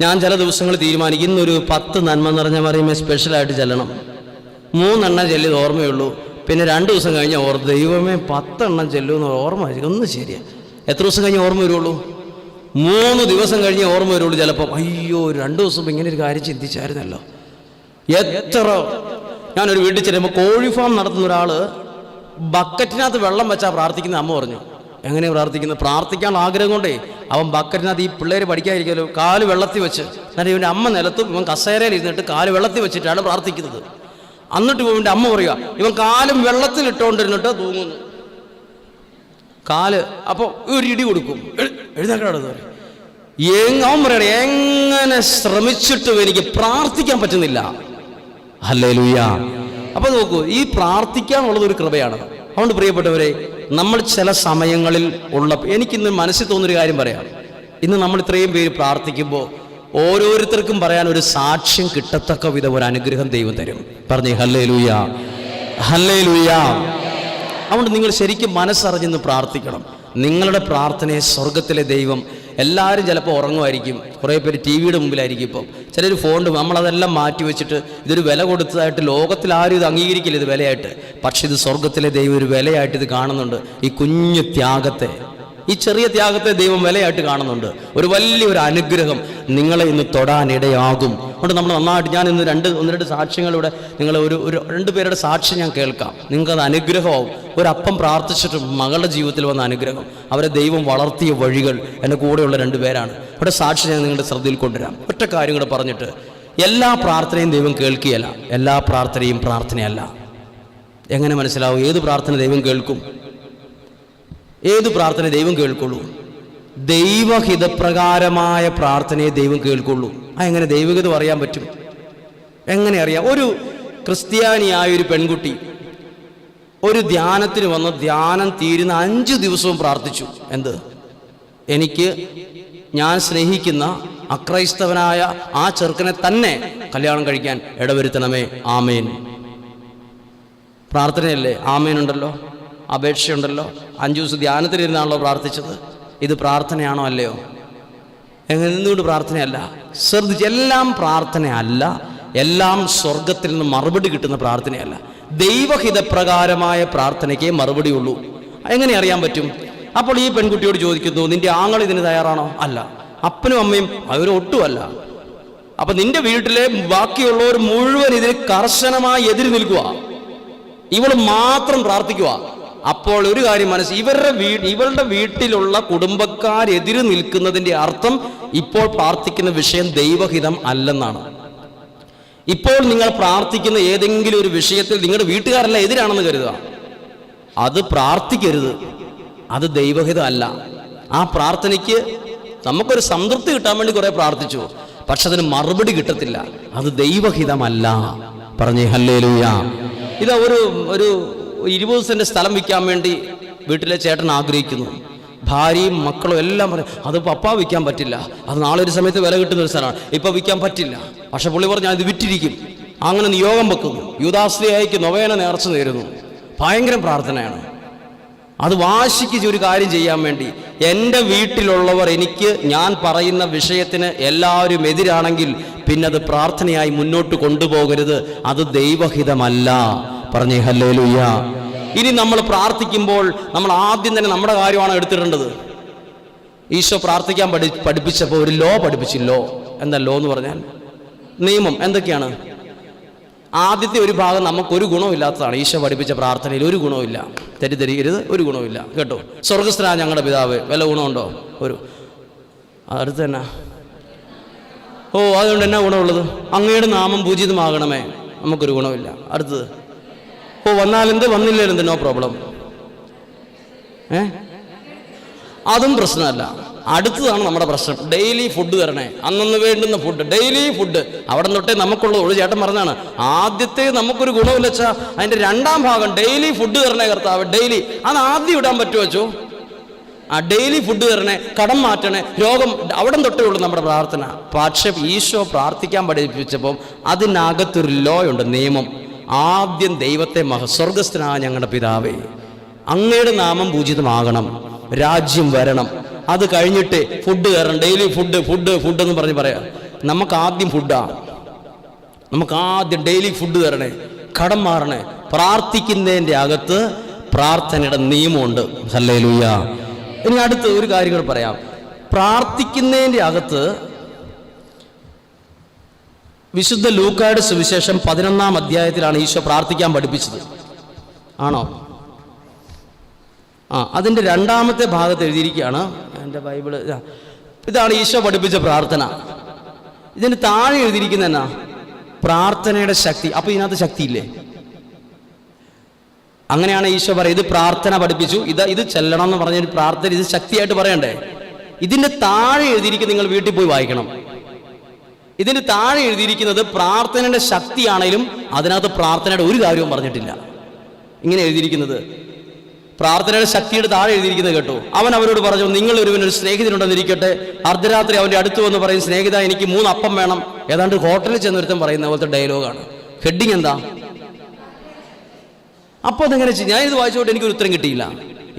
ഞാൻ ചില ദിവസങ്ങൾ തീരുമാനിക്കും, ഇന്നൊരു 10 നന്മ നിറഞ്ഞ പറയുമ്പോൾ സ്പെഷ്യലായിട്ട് ചെല്ലണം. 3 എണ്ണം ചെല്ലിയത് ഓർമ്മയുള്ളൂ. പിന്നെ 2 ദിവസം കഴിഞ്ഞ് ദൈവമേ 10 എണ്ണം ചെല്ലുമെന്ന് ഓർമ്മ ഒന്ന് ശരിയാണ്. എത്ര ദിവസം കഴിഞ്ഞ് ഓർമ്മ വരുള്ളൂ? 3 ദിവസം കഴിഞ്ഞ് ഓർമ്മ വരുള്ളൂ. ചിലപ്പോൾ അയ്യോ 2 ദിവസം ഇങ്ങനെ ഒരു കാര്യം ചിന്തിച്ചായിരുന്നല്ലോ. ഞാനൊരു വീട്ടിൽ ചെല്ലുമ്പോൾ കോഴി ഫാം നടത്തുന്ന ഒരാൾ ബക്കറ്റിനകത്ത് വെള്ളം വെച്ചാൽ പ്രാർത്ഥിക്കുന്ന അമ്മ പറഞ്ഞു. എങ്ങനെയാണ് പ്രാർത്ഥിക്കുന്നത്? പ്രാർത്ഥിക്കാൻ ആഗ്രഹം കൊണ്ടേ അവൻ ബക്കറ്റിനകത്ത്, ഈ പിള്ളേർ പഠിക്കാതിരിക്കുമല്ലോ, കാല് വെള്ളത്തിൽ വെച്ച്, എന്നിട്ട് ഇവൻ്റെ അമ്മ നിലത്തും ഇവൻ കസേരയിൽ ഇരുന്നിട്ട് കാല് വെള്ളത്തിൽ വെച്ചിട്ടാണ് പ്രാർത്ഥിക്കുന്നത്. എന്നിട്ട് ഇവൻ്റെ അമ്മ പറയുക, ഇവൻ കാലും വെള്ളത്തിൽ ഇട്ടുകൊണ്ടിരുന്നിട്ട് തൂങ്ങുന്നു കാല്. അപ്പോൾ ഒരു ഇടി കൊടുക്കും, എഴുന്നേക്കാടത് പറയും. അവൻ പറയണേ, എങ്ങനെ ശ്രമിച്ചിട്ടും എനിക്ക് പ്രാർത്ഥിക്കാൻ പറ്റുന്നില്ല. ഹല്ലേലൂയാ. അപ്പൊ നോക്കൂ, ഈ പ്രാർത്ഥിക്കാനുള്ളത് ഒരു കൃപയാണ്. അതുകൊണ്ട് പ്രിയപ്പെട്ടവരെ, നമ്മൾ ചില സമയങ്ങളിൽ എനിക്കിന്ന് മനസ്സിൽ തോന്നുന്നൊരു കാര്യം പറയാം. ഇന്ന് നമ്മൾ ഇത്രയും പേര് പ്രാർത്ഥിക്കുമ്പോൾ ഓരോരുത്തർക്കും പറയാൻ ഒരു സാക്ഷ്യം കിട്ടത്തക്ക വിധം ഒരു അനുഗ്രഹം ദൈവം തരും. പറഞ്ഞേ ഹല്ലേലൂയാ, ഹല്ലേലൂയാ. അതുകൊണ്ട് നിങ്ങൾ ശരിക്കും മനസ്സറിഞ്ഞെന്ന് പ്രാർത്ഥിക്കണം. നിങ്ങളുടെ പ്രാർത്ഥനയെ സ്വർഗത്തിലെ ദൈവം, എല്ലാവരും ചിലപ്പോൾ ഉറങ്ങുമായിരിക്കും, കുറേ പേര് ടി വിയുടെ മുമ്പിലായിരിക്കും, ഇപ്പോൾ ചിലർ ഫോണിൽ, നമ്മളതെല്ലാം മാറ്റി വെച്ചിട്ട് ഇതൊരു വില കൊടുത്തതായിട്ട് ലോകത്തിൽ ആരും ഇത് അംഗീകരിക്കില്ല, ഇത് വിലയായിട്ട്. പക്ഷെ ഇത് സ്വർഗത്തിലെ ദൈവം ഒരു വിലയായിട്ട് ഇത് കാണുന്നുണ്ട്. ഈ കുഞ്ഞു ത്യാഗത്തെ, ഈ ചെറിയ ത്യാഗത്തെ ദൈവം വിലയായിട്ട് കാണുന്നുണ്ട്. ഒരു വലിയൊരു അനുഗ്രഹം നിങ്ങളെ ഇന്ന് തൊടാനിടയാകും. അതുകൊണ്ട് നമ്മൾ നന്നായിട്ട്, ഞാൻ ഇന്ന് ഒന്ന് രണ്ട് സാക്ഷ്യങ്ങളിലൂടെ നിങ്ങൾ ഒരു 2 പേരുടെ സാക്ഷ്യം ഞാൻ കേൾക്കാം. നിങ്ങൾക്കത് അനുഗ്രഹമാവും. ഒരപ്പം പ്രാർത്ഥിച്ചിട്ട് മകളുടെ ജീവിതത്തിൽ വന്ന അനുഗ്രഹം, അവരെ ദൈവം വളർത്തിയ വഴികൾ. എൻ്റെ കൂടെയുള്ള 2 പേരാണ്. അവിടെ സാക്ഷ്യം ഞാൻ നിങ്ങളുടെ ശ്രദ്ധയിൽ കൊണ്ടുവരാം. ഒറ്റ കാര്യം കൂടെ പറഞ്ഞിട്ട്, എല്ലാ പ്രാർത്ഥനയും ദൈവം കേൾക്കുകയല്ല, എല്ലാ പ്രാർത്ഥനയും പ്രാർത്ഥനയല്ല. എങ്ങനെ മനസ്സിലാവും ഏത് പ്രാർത്ഥന ദൈവം കേൾക്കും, ഏത് പ്രാർത്ഥന ദൈവം കേൾക്കുള്ളൂ? ദൈവഹിതപ്രകാരമായ പ്രാർത്ഥനയെ ദൈവം കേൾക്കുള്ളൂ. എങ്ങനെ ദൈവഹിതം അറിയാൻ പറ്റും? എങ്ങനെ അറിയാം? ഒരു ക്രിസ്ത്യാനിയായ ഒരു പെൺകുട്ടി ഒരു ധ്യാനത്തിന് വന്ന് ധ്യാനം തീരുന്ന 5 ദിവസവും പ്രാർത്ഥിച്ചു. എന്ത്? എനിക്ക് ഞാൻ സ്നേഹിക്കുന്ന അക്രൈസ്തവനായ ആ ചെറുക്കനെ തന്നെ കല്യാണം കഴിക്കാൻ ഇടവരുത്തണമേ, ആമേൻ. പ്രാർത്ഥനയല്ലേ? ആമേൻ ഉണ്ടല്ലോ, അപേക്ഷയുണ്ടല്ലോ. 5 ദിവസം ധ്യാനത്തിലിരുന്നാണല്ലോ പ്രാർത്ഥിച്ചത്. ഇത് പ്രാർത്ഥനയാണോ? അല്ലയോ? എന്തുകൊണ്ട് പ്രാർത്ഥനയല്ല? ശ്രദ്ധിച്ച്, എല്ലാം പ്രാർത്ഥനയല്ല, എല്ലാം സ്വർഗത്തിൽ നിന്ന് മറുപടി കിട്ടുന്ന പ്രാർത്ഥനയല്ല. ദൈവഹിതപ്രകാരമായ പ്രാർത്ഥനയ്ക്കേ മറുപടിയുള്ളൂ. എങ്ങനെ അറിയാൻ പറ്റും? അപ്പോൾ ഈ പെൺകുട്ടിയോട് ചോദിക്കുന്നു, നിന്റെ ആങ്ങൾ ഇതിന് തയ്യാറാണോ? അല്ല. അപ്പനും അമ്മയും അവരൊട്ടുമല്ല. അപ്പൊ നിന്റെ വീട്ടിലെ ബാക്കിയുള്ളവർ മുഴുവൻ ഇതിന് കർശനമായി എതിര് നിൽക്കുക, ഇവൾ മാത്രം പ്രാർത്ഥിക്കുക. അപ്പോൾ ഒരു കാര്യം ഇവളുടെ വീട്ടിലുള്ള കുടുംബക്കാരെതിര് നിൽക്കുന്നതിൻ്റെ അർത്ഥം ഇപ്പോൾ പ്രാർത്ഥിക്കുന്ന വിഷയം ദൈവഹിതം അല്ലെന്നാണ്. ഇപ്പോൾ നിങ്ങൾ പ്രാർത്ഥിക്കുന്ന ഏതെങ്കിലും ഒരു വിഷയത്തിൽ നിങ്ങളുടെ വീട്ടുകാരല്ല എതിരാണെന്ന് കരുതുക, അത് പ്രാർത്ഥിക്കരുത്, അത് ദൈവഹിതം അല്ല. ആ പ്രാർത്ഥനയ്ക്ക് നമുക്കൊരു സംതൃപ്തി കിട്ടാൻ വേണ്ടി കുറെ പ്രാർത്ഥിച്ചു, പക്ഷെ അതിന് മറുപടി കിട്ടത്തില്ല, അത് ദൈവഹിതമല്ല. പറഞ്ഞേ ഹല്ലേലൂയ. ഇതാ ഒരു 20 സെന്റ് സ്ഥലം വിൽക്കാൻ വേണ്ടി വീട്ടിലെ ചേട്ടൻ ആഗ്രഹിക്കുന്നു. ഭാര്യയും മക്കളും എല്ലാം പറയും, അത് പപ്പാ വിൽക്കാൻ പറ്റില്ല, അത് നാളെ ഒരു സമയത്ത് വില കിട്ടുന്ന ഒരു സ്ഥലമാണ്, ഇപ്പൊ വിൽക്കാൻ പറ്റില്ല. പക്ഷെ പുള്ളി പറഞ്ഞു ഞാൻ ഇത് വിറ്റിരിക്കും. അങ്ങനെ നിയോഗം വെക്കുന്നു, യൂദാശ്രീയായിക്ക് നൊവേന നേർച്ച നേരുന്നു. ഭയങ്കര പ്രാർത്ഥനയാണ്. അത് വാശിക്ക് ഒരു കാര്യം ചെയ്യാൻ വേണ്ടി, എൻ്റെ വീട്ടിലുള്ളവർ ഞാൻ പറയുന്ന വിഷയത്തിന് എല്ലാവരും എതിരാണെങ്കിൽ പിന്നെ അത് പ്രാർത്ഥനയായി മുന്നോട്ട് കൊണ്ടുപോകരുത്, അത് ദൈവഹിതമല്ല. പറഞ്ഞേ ഹല്ലേലൂയ. ഇനി നമ്മൾ പ്രാർത്ഥിക്കുമ്പോൾ നമ്മൾ ആദ്യം തന്നെ നമ്മുടെ കാര്യമാണ് എടുത്തിടേണ്ടത്. ഈശോ പ്രാർത്ഥിക്കാൻ പഠിപ്പിച്ചപ്പോൾ ഒരു ലോ പഠിപ്പിച്ചു. ലോ എന്താ? ലോ എന്ന് പറഞ്ഞാൽ നിയമം. എന്തൊക്കെയാണ്? ആദ്യത്തെ ഒരു ഭാഗം നമുക്കൊരു ഗുണമില്ലാത്തതാണ്. ഈശോ പഠിപ്പിച്ച പ്രാർത്ഥനയിൽ ഒരു ഗുണമില്ല, തെറ്റിദ്ധരിക്കരുത്, ഒരു ഗുണമില്ല കേട്ടോ. സ്വർഗസ്ഥനായ ഞങ്ങളുടെ പിതാവേ, വല്ല ഗുണമുണ്ടോ? അടുത്ത് തന്നെ അതുകൊണ്ട് എന്നാ ഗുണമുള്ളത്? അങ്ങയുടെ നാമം പൂജിതമാകണമേ, നമുക്കൊരു ഗുണമില്ല. അടുത്തത് വന്നാലെന്ത്, വന്നില്ലേലെന്ത്, നോ പ്രോബ്ലം. അതും പ്രശ്നമല്ല. അടുത്തതാണ് നമ്മുടെ പ്രശ്നം. ഡെയിലി ഫുഡ് തരണേ, അന്നന്ന് വേണ്ടുന്ന ഫുഡ്, ഡെയിലി ഫുഡ്. അവിടെ തൊട്ടേ നമുക്കുള്ളത്. ഒരു ചേട്ടൻ പറഞ്ഞാണ്, ആദ്യത്തെ നമുക്കൊരു ഗുണമില്ല വെച്ചാ അതിന്റെ 2ാം ഭാഗം ഡെയിലി ഫുഡ് തരണേ കർത്താവ്, ഡെയിലി. അത് ആദ്യം ഇടാൻ പറ്റുമോ വെച്ചോ? ആ ഡെയിലി ഫുഡ് തരണേ, കടം മാറ്റണേ, രോഗം, അവിടെ തൊട്ടേ ഉള്ളൂ നമ്മുടെ പ്രാർത്ഥന. പക്ഷെ ഈശോ പ്രാർത്ഥിക്കാൻ പഠിപ്പിച്ചപ്പോൾ അതിനകത്തൊരു ലോ ഉണ്ട്, നിയമം. ആദ്യം ദൈവത്തെ സ്വർഗസ്ഥനായ ഞങ്ങളുടെ പിതാവേ, അങ്ങയുടെ നാമം പൂജിതമാകണം, രാജ്യം വരണം. അത് കഴിഞ്ഞിട്ട് ഫുഡ് കയറണം, ഡെയിലി ഫുഡ് ഫുഡ് ഫുഡ് എന്ന് പറഞ്ഞ് പറയാം. നമുക്ക് ആദ്യം ഫുഡാണ്, നമുക്ക് ആദ്യം ഡെയിലി ഫുഡ് തരണേ, കടം മാറണേ. പ്രാർത്ഥിക്കുന്നതിൻ്റെ അകത്ത് പ്രാർത്ഥനയുടെ നിയമമുണ്ട്. ഹല്ലേലൂയ. ഇനി അടുത്ത് ഒരു കാര്യം കൂടെ പറയാം. പ്രാർത്ഥിക്കുന്നതിൻ്റെ അകത്ത് വിശുദ്ധ ലൂക്കായുടെ സുവിശേഷം 11-ാം അധ്യായത്തിലാണ് ഈശോ പ്രാർത്ഥിക്കാൻ പഠിപ്പിച്ചത്. ആണോ? അതിൻ്റെ 2ാമത്തെ ഭാഗത്ത് എഴുതിയിരിക്കുകയാണ്. എൻ്റെ ബൈബിള് ഇതാണ് ഈശോ പഠിപ്പിച്ച പ്രാർത്ഥന. ഇതിന് താഴെ എഴുതിയിരിക്കുന്ന എന്നാ? പ്രാർത്ഥനയുടെ ശക്തി. അപ്പൊ ഇതിനകത്ത് ശക്തിയില്ലേ? അങ്ങനെയാണ് ഈശോ പറയുന്നത്, ഇത് പ്രാർത്ഥന പഠിപ്പിച്ചു, ഇത് ചെല്ലണം എന്ന് പറഞ്ഞൊരു പ്രാർത്ഥന, ഇത് ശക്തിയായിട്ട് പറയണ്ടേ? ഇതിൻ്റെ താഴെ എഴുതിയിരിക്കുന്നത് നിങ്ങൾ വീട്ടിൽ പോയി വായിക്കണം. ഇതിന് താഴെ എഴുതിയിരിക്കുന്നത് പ്രാർത്ഥനയുടെ ശക്തിയാണെങ്കിലും അതിനകത്ത് പ്രാർത്ഥനയുടെ ഒരു കാര്യവും പറഞ്ഞിട്ടില്ല. ഇങ്ങനെ എഴുതിയിരിക്കുന്നത് പ്രാർത്ഥനയുടെ ശക്തിയുടെ താഴെ എഴുതിയിരിക്കുന്നത് കേട്ടോ. അവരോട് പറഞ്ഞു, നിങ്ങൾ ഒരുവനൊരു സ്നേഹിതനുണ്ടെന്നിരിക്കട്ടെ, അർദ്ധരാത്രി അവൻ്റെ അടുത്ത് വന്ന് പറയും, സ്നേഹിത എനിക്ക് 3 അപ്പം വേണം. ഏതാണ്ട് ഹോട്ടലിൽ ചെന്നൊരുത്തം പറയുന്ന പോലത്തെ ഡയലോഗാണ്. ഹെഡിങ് എന്താ? അപ്പോൾ അതെങ്ങനെ? ഞാനിത് വായിച്ചോട്ട് എനിക്കൊരു ഉത്തരം കിട്ടിയില്ല.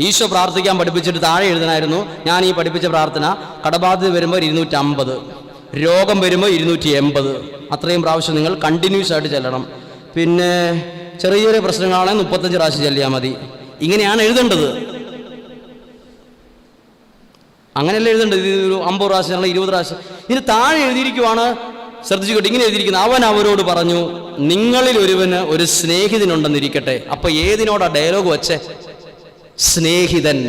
ഈശോ പ്രാർത്ഥിക്കാൻ പഠിപ്പിച്ചിട്ട് താഴെ എഴുതണമായിരുന്നു, ഞാൻ ഈ പഠിപ്പിച്ച പ്രാർത്ഥന കടബാധ്യത വരുമ്പോൾ 250, രോഗം വരുമ്പോൾ 280, അത്രയും പ്രാവശ്യം നിങ്ങൾ കണ്ടിന്യൂസ് ആയിട്ട് ചെല്ലണം. പിന്നെ ചെറിയ ചെറിയ പ്രശ്നങ്ങളാണെങ്കിൽ 35 പ്രാവശ്യം ചെല്ലിയാൽ മതി. ഇങ്ങനെയാണ് എഴുതേണ്ടത്. അങ്ങനെയല്ല എഴുതേണ്ടത്. ഇത് ഒരു 50 പ്രാവശ്യം അല്ലെങ്കിൽ 20 പ്രാവശ്യം. ഇതിന് താഴെ എഴുതിയിരിക്കുവാണ്, ശ്രദ്ധിച്ചുകൊണ്ട് ഇങ്ങനെ എഴുതിയിരിക്കുന്നത്, അവൻ അവരോട് പറഞ്ഞു, നിങ്ങളിൽ ഒരുവന് ഒരു സ്നേഹിതനുണ്ടെന്നിരിക്കട്ടെ. അപ്പൊ ഏതിനോടാ ഡയലോഗ് വച്ചേ? സ്നേഹിതൻ.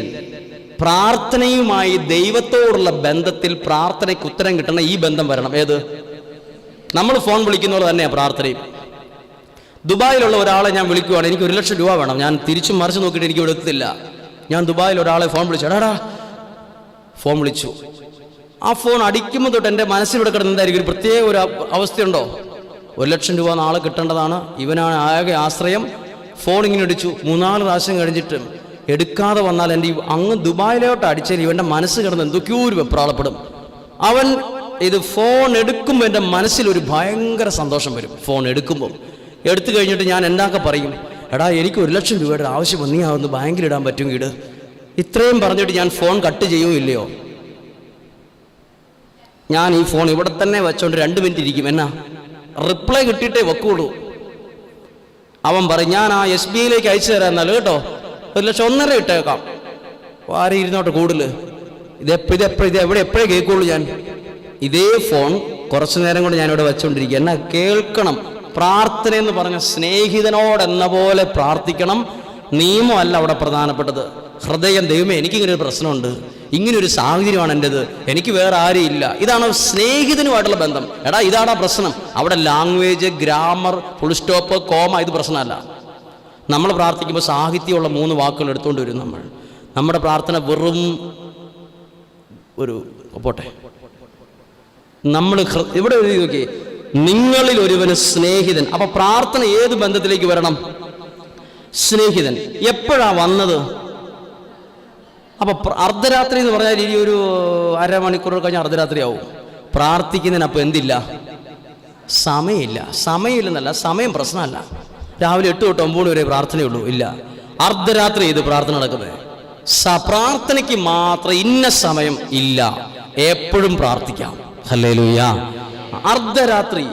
പ്രാർത്ഥനയുമായി ദൈവത്തോടുള്ള ബന്ധത്തിൽ പ്രാർത്ഥനയ്ക്ക് ഉത്തരം കിട്ടണ ഈ ബന്ധം വരണം. ഏത്? നമ്മൾ ഫോൺ വിളിക്കുന്ന പോലെ തന്നെയാണ് പ്രാർത്ഥനയും. ദുബായിലുള്ള ഒരാളെ ഞാൻ വിളിക്കുവാണ്, എനിക്ക് 1 ലക്ഷം രൂപ വേണം. ഞാൻ തിരിച്ചും മറിച്ച് നോക്കിയിട്ട് എനിക്ക് ഇവിടെ എത്തില്ല. ഞാൻ ദുബായിൽ ഒരാളെ ഫോൺ വിളിച്ചു, എടാടാ ഫോൺ വിളിച്ചു. ആ ഫോൺ അടിക്കുമ്പോൾ തൊട്ട് എൻ്റെ മനസ്സിലൂടെ കിടന്ന് എന്തായിരിക്കും ഒരു പ്രത്യേക ഒരു അവസ്ഥയുണ്ടോ? 1 ലക്ഷം രൂപ നാളെ കിട്ടേണ്ടതാണ്, ഇവനാണ് ആകെ ആശ്രയം. ഫോൺ ഇങ്ങനെ അടിച്ചു. 3-4 പ്രാവശ്യം കഴിഞ്ഞിട്ട് എടുക്കാതെ വന്നാൽ എൻ്റെ അങ്ങ് ദുബായിലോട്ട് അടിച്ചാൽ ഇവൻ്റെ മനസ്സ് കിടന്ന് എന്തൊക്കെയോ ഒരു വെപ്രാളപ്പെടും. അവൻ ഇത് ഫോൺ എടുക്കുമ്പോൾ എൻ്റെ മനസ്സിലൊരു ഭയങ്കര സന്തോഷം വരും. ഫോൺ എടുക്കുമ്പോൾ എടുത്തു കഴിഞ്ഞിട്ട് ഞാൻ എന്താക്കെ പറയും, എടാ എനിക്ക് 1 ലക്ഷം രൂപയുടെ ആവശ്യം നീ അതൊന്ന് ബാങ്കിലിടാൻ പറ്റുമെങ്കിൽ ഇട്. ഇത്രയും പറഞ്ഞിട്ട് ഞാൻ ഫോൺ കട്ട് ചെയ്യുമോ ഇല്ലയോ? ഞാൻ ഈ ഫോൺ ഇവിടെ തന്നെ വെച്ചോണ്ട് 2 മിനിറ്റ് ഇരിക്കും. എന്നാ റിപ്ലൈ കിട്ടിയിട്ടേ വെക്കുള്ളൂ. അവൻ പറയും, ഞാൻ ആ SBIയിലേക്ക് അയച്ചു തരാം എന്നാലും കേട്ടോ, 1 ലക്ഷം 1.5 ഇട്ടേക്കാം. ആരും ഇരുന്നോട്ട് കൂടുതൽ. ഇത് എവിടെ എപ്പോഴേ കേൾക്കുള്ളൂ. ഞാൻ ഇതേ ഫോൺ കുറച്ചു നേരം കൊണ്ട് ഞാനിവിടെ വെച്ചോണ്ടിരിക്കുക. എന്നാ കേൾക്കണം. പ്രാർത്ഥന എന്ന് പറഞ്ഞ സ്നേഹിതനോടെന്ന പോലെ പ്രാർത്ഥിക്കണം. നിയമമല്ല അവിടെ പ്രധാനപ്പെട്ടത്. ഹൃദയം, ദൈവമേ എനിക്കിങ്ങനെ ഒരു പ്രശ്നമുണ്ട്, ഇങ്ങനൊരു സാഹചര്യമാണ് എൻ്റെത്, എനിക്ക് വേറെ ആരും ഇല്ല. ഇതാണ് സ്നേഹിതനുമായിട്ടുള്ള ബന്ധം. എടാ ഇതാണ് ആ പ്രശ്നം. അവിടെ language, grammar, full stop, comma ഇത് പ്രശ്നമല്ല. നമ്മൾ പ്രാർത്ഥിക്കുമ്പോൾ സാഹിത്യമുള്ള 3 വാക്കുകൾ എടുത്തുകൊണ്ട് വരും. നമ്മുടെ പ്രാർത്ഥന വെറും ഒരു പോട്ടെ. നമ്മൾ ഇവിടെ എഴുതി നോക്കി, നിങ്ങളിൽ ഒരുവന് സ്നേഹിതൻ. അപ്പൊ പ്രാർത്ഥന ഏത് ബന്ധത്തിലേക്ക് വരണം? സ്നേഹിതൻ. എപ്പോഴാ വന്നത്? അപ്പൊ അർദ്ധരാത്രി എന്ന് പറഞ്ഞാൽ ഇനി ഒരു അരമണിക്കൂർ കഴിഞ്ഞാൽ അർദ്ധരാത്രി ആവും. പ്രാർത്ഥിക്കുന്നതിന് അപ്പൊ എന്തില്ല? സമയമില്ല. സമയമില്ലെന്നല്ല, സമയം പ്രശ്നമല്ല. രാവിലെ 8 തൊട്ട് 9 വരെ പ്രാർത്ഥനയുള്ളൂ. ഇല്ല, അർദ്ധരാത്രി ഇത് പ്രാർത്ഥന നടക്കുന്നത്. പ്രാർത്ഥനയ്ക്ക് മാത്രം ഇന്ന സമയം ഇല്ല, എപ്പോഴും പ്രാർത്ഥിക്കാം. ഹല്ലേലൂയ. അർദ്ധരാത്രി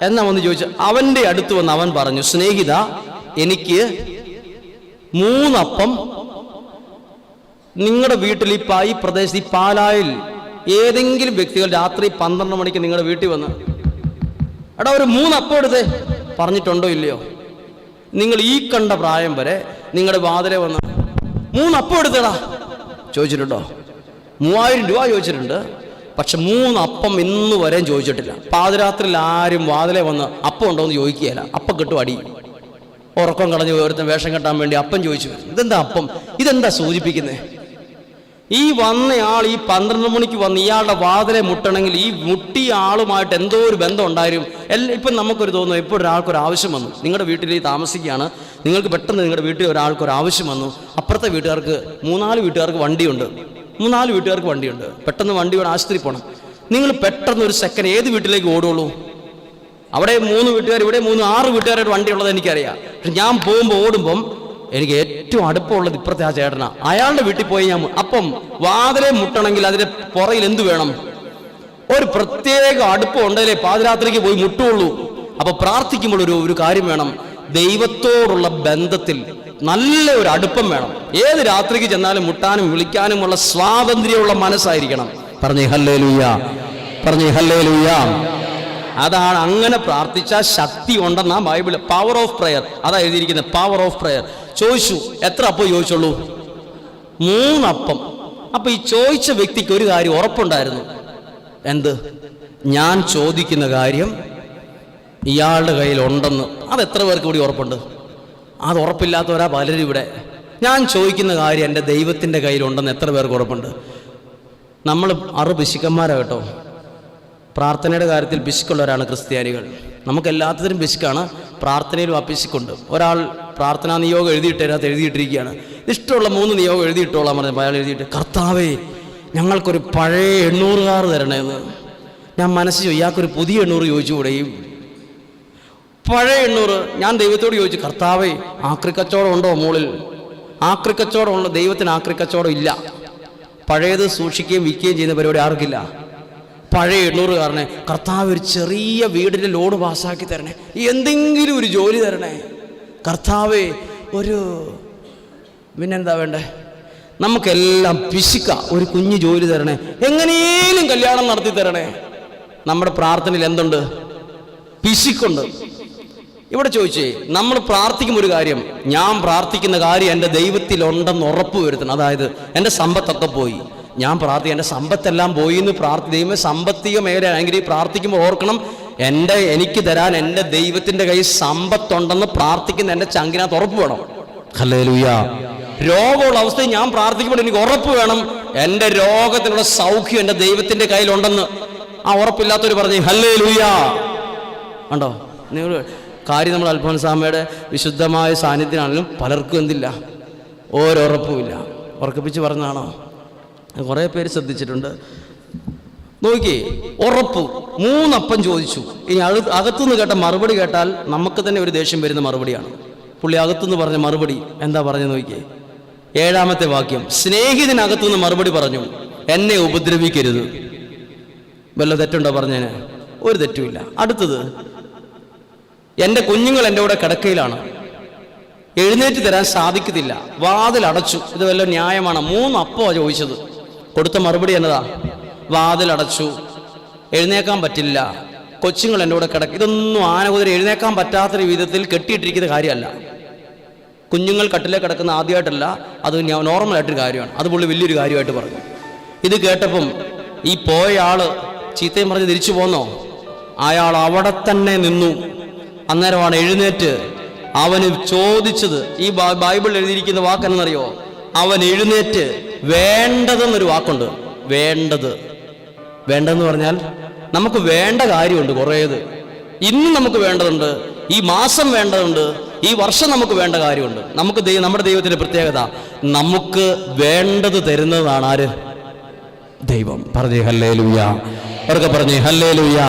എന്നാ വന്ന് ചോദിച്ചു. അവന്റെ അടുത്ത് വന്ന് അവൻ പറഞ്ഞു, സ്നേഹിത, എനിക്ക് 3 അപ്പം നിങ്ങളുടെ വീട്ടിൽ ഈ പ്രദേശത്ത് ഈ പാലായിൽ ഏതെങ്കിലും വ്യക്തികൾ രാത്രി 12 മണിക്ക് നിങ്ങളുടെ വീട്ടിൽ വന്ന്, എടാ ഒരു 3 അപ്പം എടുത്തേ, പറഞ്ഞിട്ടുണ്ടോ ഇല്ലയോ? നിങ്ങൾ ഈ കണ്ട പ്രായം വരെ നിങ്ങളുടെ വാതിലെ വന്ന് 3 അപ്പം എടുത്തേടാ ചോദിച്ചിട്ടുണ്ടോ? 3000 രൂപ ചോദിച്ചിട്ടുണ്ട്. പക്ഷെ 3 അപ്പം ഇന്ന് വരെയും ചോദിച്ചിട്ടില്ല. പാതിരാത്രിയിൽ ആരും വാതിലെ വന്ന് അപ്പം ഉണ്ടോ എന്ന് ചോദിക്കുകയില്ല. അപ്പം കിട്ടും അടി. ഉറക്കം കളഞ്ഞ് ഒരുത്തൻ വേഷം കെട്ടാൻ വേണ്ടി അപ്പം ചോദിച്ചു. ഇതെന്താ അപ്പം? ഇതെന്താ സൂചിപ്പിക്കുന്നത്? ഈ വന്നയാൾ ഈ 12 മണിക്ക് വന്ന് ഇയാളുടെ വാതിലെ മുട്ടണമെങ്കിൽ ഈ മുട്ടിയ ആളുമായിട്ട് എന്തോ ഒരു ബന്ധം ഉണ്ടായിരുന്നു. ഇപ്പം നമുക്കൊരു തോന്നുന്നു, ഇപ്പോൾ ഒരാൾക്കൊരു ആവശ്യം വന്നു. നിങ്ങളുടെ വീട്ടിൽ താമസിക്കുകയാണ്, നിങ്ങൾക്ക് പെട്ടെന്ന് നിങ്ങളുടെ വീട്ടിൽ ഒരാൾക്കൊരു ആവശ്യം വന്നു. അപ്പുറത്തെ വീട്ടുകാർക്ക് 3-4 വീട്ടുകാർക്ക് വണ്ടിയുണ്ട്. 3-4 വീട്ടുകാർക്ക് വണ്ടിയുണ്ട്. പെട്ടെന്ന് വണ്ടിയോട് ആശുപത്രി പോകണം. നിങ്ങൾ പെട്ടെന്ന് ഒരു സെക്കൻഡ് ഏത് വീട്ടിലേക്ക് ഓടുള്ളൂ? അവിടെ 3 വീട്ടുകാർ, ഇവിടെ 3-6 വീട്ടുകാരുടെ വണ്ടി ഉള്ളത് എനിക്കറിയാം. പക്ഷെ ഞാൻ പോകുമ്പോൾ ഓടുമ്പം എനിക്ക് ഏറ്റവും അടുപ്പമുള്ളത് ഇപ്പുറത്തെ ആ ചേട്ടനാ. അയാളുടെ വീട്ടിൽ പോയി ഞാൻ അപ്പം വാതിലെ മുട്ടണമെങ്കിൽ അതിന്റെ പുറയിൽ എന്ത് വേണം? ഒരു പ്രത്യേക അടുപ്പം ഉണ്ടല്ലേ പാതിരാത്രിക്ക് പോയി മുട്ടുള്ളൂ. അപ്പൊ പ്രാർത്ഥിക്കുമ്പോൾ ഒരു കാര്യം വേണം, ദൈവത്തോടുള്ള ബന്ധത്തിൽ നല്ല ഒരു അടുപ്പം വേണം. ഏത് രാത്രിക്ക് ചെന്നാലും മുട്ടാനും വിളിക്കാനുമുള്ള സ്വാതന്ത്ര്യമുള്ള മനസ്സായിരിക്കണം. പറഞ്ഞേ ഹല്ലേലൂയ, പറഞ്ഞേ ഹല്ലേലൂയ. അതാണ്, അങ്ങനെ പ്രാർത്ഥിച്ചാൽ ശക്തി ഉണ്ടെന്നാ ബൈബിൾ. പവർ ഓഫ് പ്രയർ അതാ എഴുതിയിരിക്കുന്നത്, പവർ ഓഫ് പ്രയർ. ചോദിച്ചു, എത്ര അപ്പം ചോദിച്ചുള്ളൂ? 3 അപ്പം. അപ്പൊ ഈ ചോദിച്ച വ്യക്തിക്ക് ഒരു കാര്യം ഉറപ്പുണ്ടായിരുന്നു. എന്ത്? ഞാൻ ചോദിക്കുന്ന കാര്യം ഇയാളുടെ കയ്യിൽ ഉണ്ടെന്ന്. അത് എത്ര പേർക്ക് കൂടി ഉറപ്പുണ്ട്? അത് ഉറപ്പില്ലാത്തവരാ പലരും ഇവിടെ. ഞാൻ ചോദിക്കുന്ന കാര്യം എൻ്റെ ദൈവത്തിൻ്റെ കയ്യിലുണ്ടെന്ന് എത്ര പേർക്ക് ഉറപ്പുണ്ട്? നമ്മൾ 6 പിശുക്കന്മാരാ കേട്ടോ. പ്രാർത്ഥനയുടെ കാര്യത്തിൽ പിശുക്കുള്ളവരാണ് ക്രിസ്ത്യാനികൾ. നമുക്കെല്ലാത്തിനും പിശുക്കാണ്, പ്രാർത്ഥനയിലും ആ പിശുക്കുണ്ട്. ഒരാൾ പ്രാർത്ഥനാ നിയോഗം എഴുതിയിട്ടിരിക്കുകയാണ്. ഇഷ്ടമുള്ള 3 നിയോഗം എഴുതിയിട്ടോളാം പറഞ്ഞപ്പോൾ അയാൾ എഴുതിയിട്ട്, കർത്താവേ ഞങ്ങൾക്കൊരു പഴയ 800 കാർ തരണേന്ന്. ഞാൻ മനസ്സിൽ ഇയാൾക്കൊരു പുതിയ 800 ചോദിച്ചുകൂടെയും? പഴയ 800. ഞാൻ ദൈവത്തോട് ചോദിച്ചു, കർത്താവേ ആക്രി കച്ചവടം ഉണ്ടോ മുകളിൽ? ആക്രിക്കച്ചവടമുള്ള ദൈവത്തിന് ആക്രിക്കച്ചവടം ഇല്ല. പഴയത് സൂക്ഷിക്കുകയും വിൽക്കുകയും ചെയ്യുന്ന പരിപാടി ആർക്കില്ല. പഴയ 800-കാരനെ കർത്താവ് ഒരു ചെറിയ വീടിൻ്റെ ലോഡ് പാസ്സാക്കി തരണേ, എന്തെങ്കിലും ഒരു ജോലി തരണേ കർത്താവേ, പിന്നെന്താ വേണ്ടേ, നമുക്കെല്ലാം പിശുക്ക, ഒരു കുഞ്ഞു ജോലി തരണേ, എങ്ങനെയും കല്യാണം നടത്തി തരണേ. നമ്മുടെ പ്രാർത്ഥനയിൽ എന്തുണ്ട്? പിശുക്കുണ്ട്. ഇവിടെ ചോദിച്ചേ, നമ്മൾ പ്രാർത്ഥിക്കുമ്പോൾ ഒരു കാര്യം, ഞാൻ പ്രാർത്ഥിക്കുന്ന കാര്യം എൻ്റെ ദൈവത്തിലുണ്ടെന്ന് ഉറപ്പ് വരുത്തണം. അതായത് എൻ്റെ സമ്പത്തൊക്കെ പോയി, ഞാൻ എൻ്റെ സമ്പത്തെല്ലാം പോയി എന്ന് ദൈവമേ സാമ്പത്തിക മേഖലയാണെങ്കിൽ പ്രാർത്ഥിക്കുമ്പോൾ ഓർക്കണം, എനിക്ക് തരാൻ എൻ്റെ ദൈവത്തിൻ്റെ കയ്യിൽ സമ്പത്തുണ്ടെന്ന് പ്രാർത്ഥിക്കുന്ന എൻ്റെ ചങ്കിനകത്ത് ഉറപ്പ് വേണം. ഹല്ലേലൂയ. രോഗമുള്ള അവസ്ഥയിൽ ഞാൻ പ്രാർത്ഥിക്കുമ്പോൾ എനിക്ക് ഉറപ്പ് വേണം, എൻ്റെ രോഗത്തിനുള്ള സൗഖ്യം എൻ്റെ ദൈവത്തിൻ്റെ കയ്യിലുണ്ടെന്ന്. ആ ഉറപ്പില്ലാത്തവർ പറഞ്ഞു ഹല്ലേലൂയ. ഉണ്ടോ നിങ്ങൾ കാര്യം? നമ്മൾ അൽഫോൻസാമ്മയുടെ വിശുദ്ധമായ സാന്നിധ്യമാണെങ്കിലും പലർക്കും എന്തില്ല, ഓരോറപ്പുമില്ല. ഉറപ്പിച്ച് പറഞ്ഞാണോ? കുറേ പേര് ശ്രദ്ധിച്ചിട്ടുണ്ട്. നോക്കി, ഉറപ്പ് 3 അപ്പം ചോദിച്ചു. ഇനി അകത്തുനിന്ന് കേട്ട മറുപടി കേട്ടാൽ നമുക്ക് തന്നെ ഒരു ദേഷ്യം വരുന്ന മറുപടിയാണ്. പുള്ളി അകത്തുനിന്ന് പറഞ്ഞ മറുപടി എന്താ പറഞ്ഞു നോക്കിയേ. 7-ാമത്തെ വാക്യം, സ്നേഹിതനകത്തുനിന്ന് മറുപടി പറഞ്ഞു, എന്നെ ഉപദ്രവിക്കരുത്. വല്ല തെറ്റുണ്ടോ പറഞ്ഞതിന്? ഒരു തെറ്റുമില്ല. അടുത്തത്, എൻ്റെ കുഞ്ഞുങ്ങൾ എൻ്റെ കൂടെ കിടക്കയിലാണ്, എഴുന്നേറ്റ് തരാൻ സാധിക്കത്തില്ല, വാതിൽ അടച്ചു. ഇത് വല്ല ന്യായമാണ്? 3 അപ്പമാണ് ചോദിച്ചത്. കൊടുത്ത മറുപടി എന്നതാ? വാതിൽ അടച്ചു, എഴുന്നേക്കാൻ പറ്റില്ല, കൊച്ചുങ്ങൾ എൻ്റെ കൂടെ കിടക്ക. ഇതൊന്നും ആനകുതിര എഴുന്നേക്കാൻ പറ്റാത്ത വിധത്തിൽ കെട്ടിയിട്ടിരിക്കുന്ന കാര്യമല്ല. കുഞ്ഞുങ്ങൾ കട്ടിലേ കിടക്കുന്ന ആദ്യമായിട്ടല്ല, അത് നോർമലായിട്ടൊരു കാര്യമാണ്. അത് പുള്ളി വലിയൊരു കാര്യമായിട്ട് പറഞ്ഞു. ഇത് കേട്ടപ്പം ഈ പോയ ആള് ചീത്തയും പറഞ്ഞ് തിരിച്ചു പോന്നോ? അയാൾ അവിടെ തന്നെ നിന്നു. അന്നേരമാണ് എഴുന്നേറ്റ് അവന് ചോദിച്ചത്. ഈ ബൈബിളിൽ എഴുതിയിരിക്കുന്ന വാക്കെന്നറിയോ? അവൻ എഴുന്നേറ്റ് വേണ്ടതെന്നൊരു വാക്കുണ്ട്. വേണ്ടതെന്ന് പറഞ്ഞാൽ നമുക്ക് വേണ്ട കാര്യമുണ്ട് കുറേത്. ഇന്ന് നമുക്ക് വേണ്ടതുണ്ട്, ഈ മാസം വേണ്ടതുണ്ട്, ഈ വർഷം നമുക്ക് വേണ്ട കാര്യമുണ്ട്. നമ്മുടെ ദൈവത്തിന്റെ പ്രത്യേകത, നമുക്ക് വേണ്ടത് തരുന്നതാണ് ആര്? ദൈവം. പറഞ്ഞേ ഹല്ലേലൂയ. അവർക്ക് പറഞ്ഞേ ഹല്ലേലൂയ.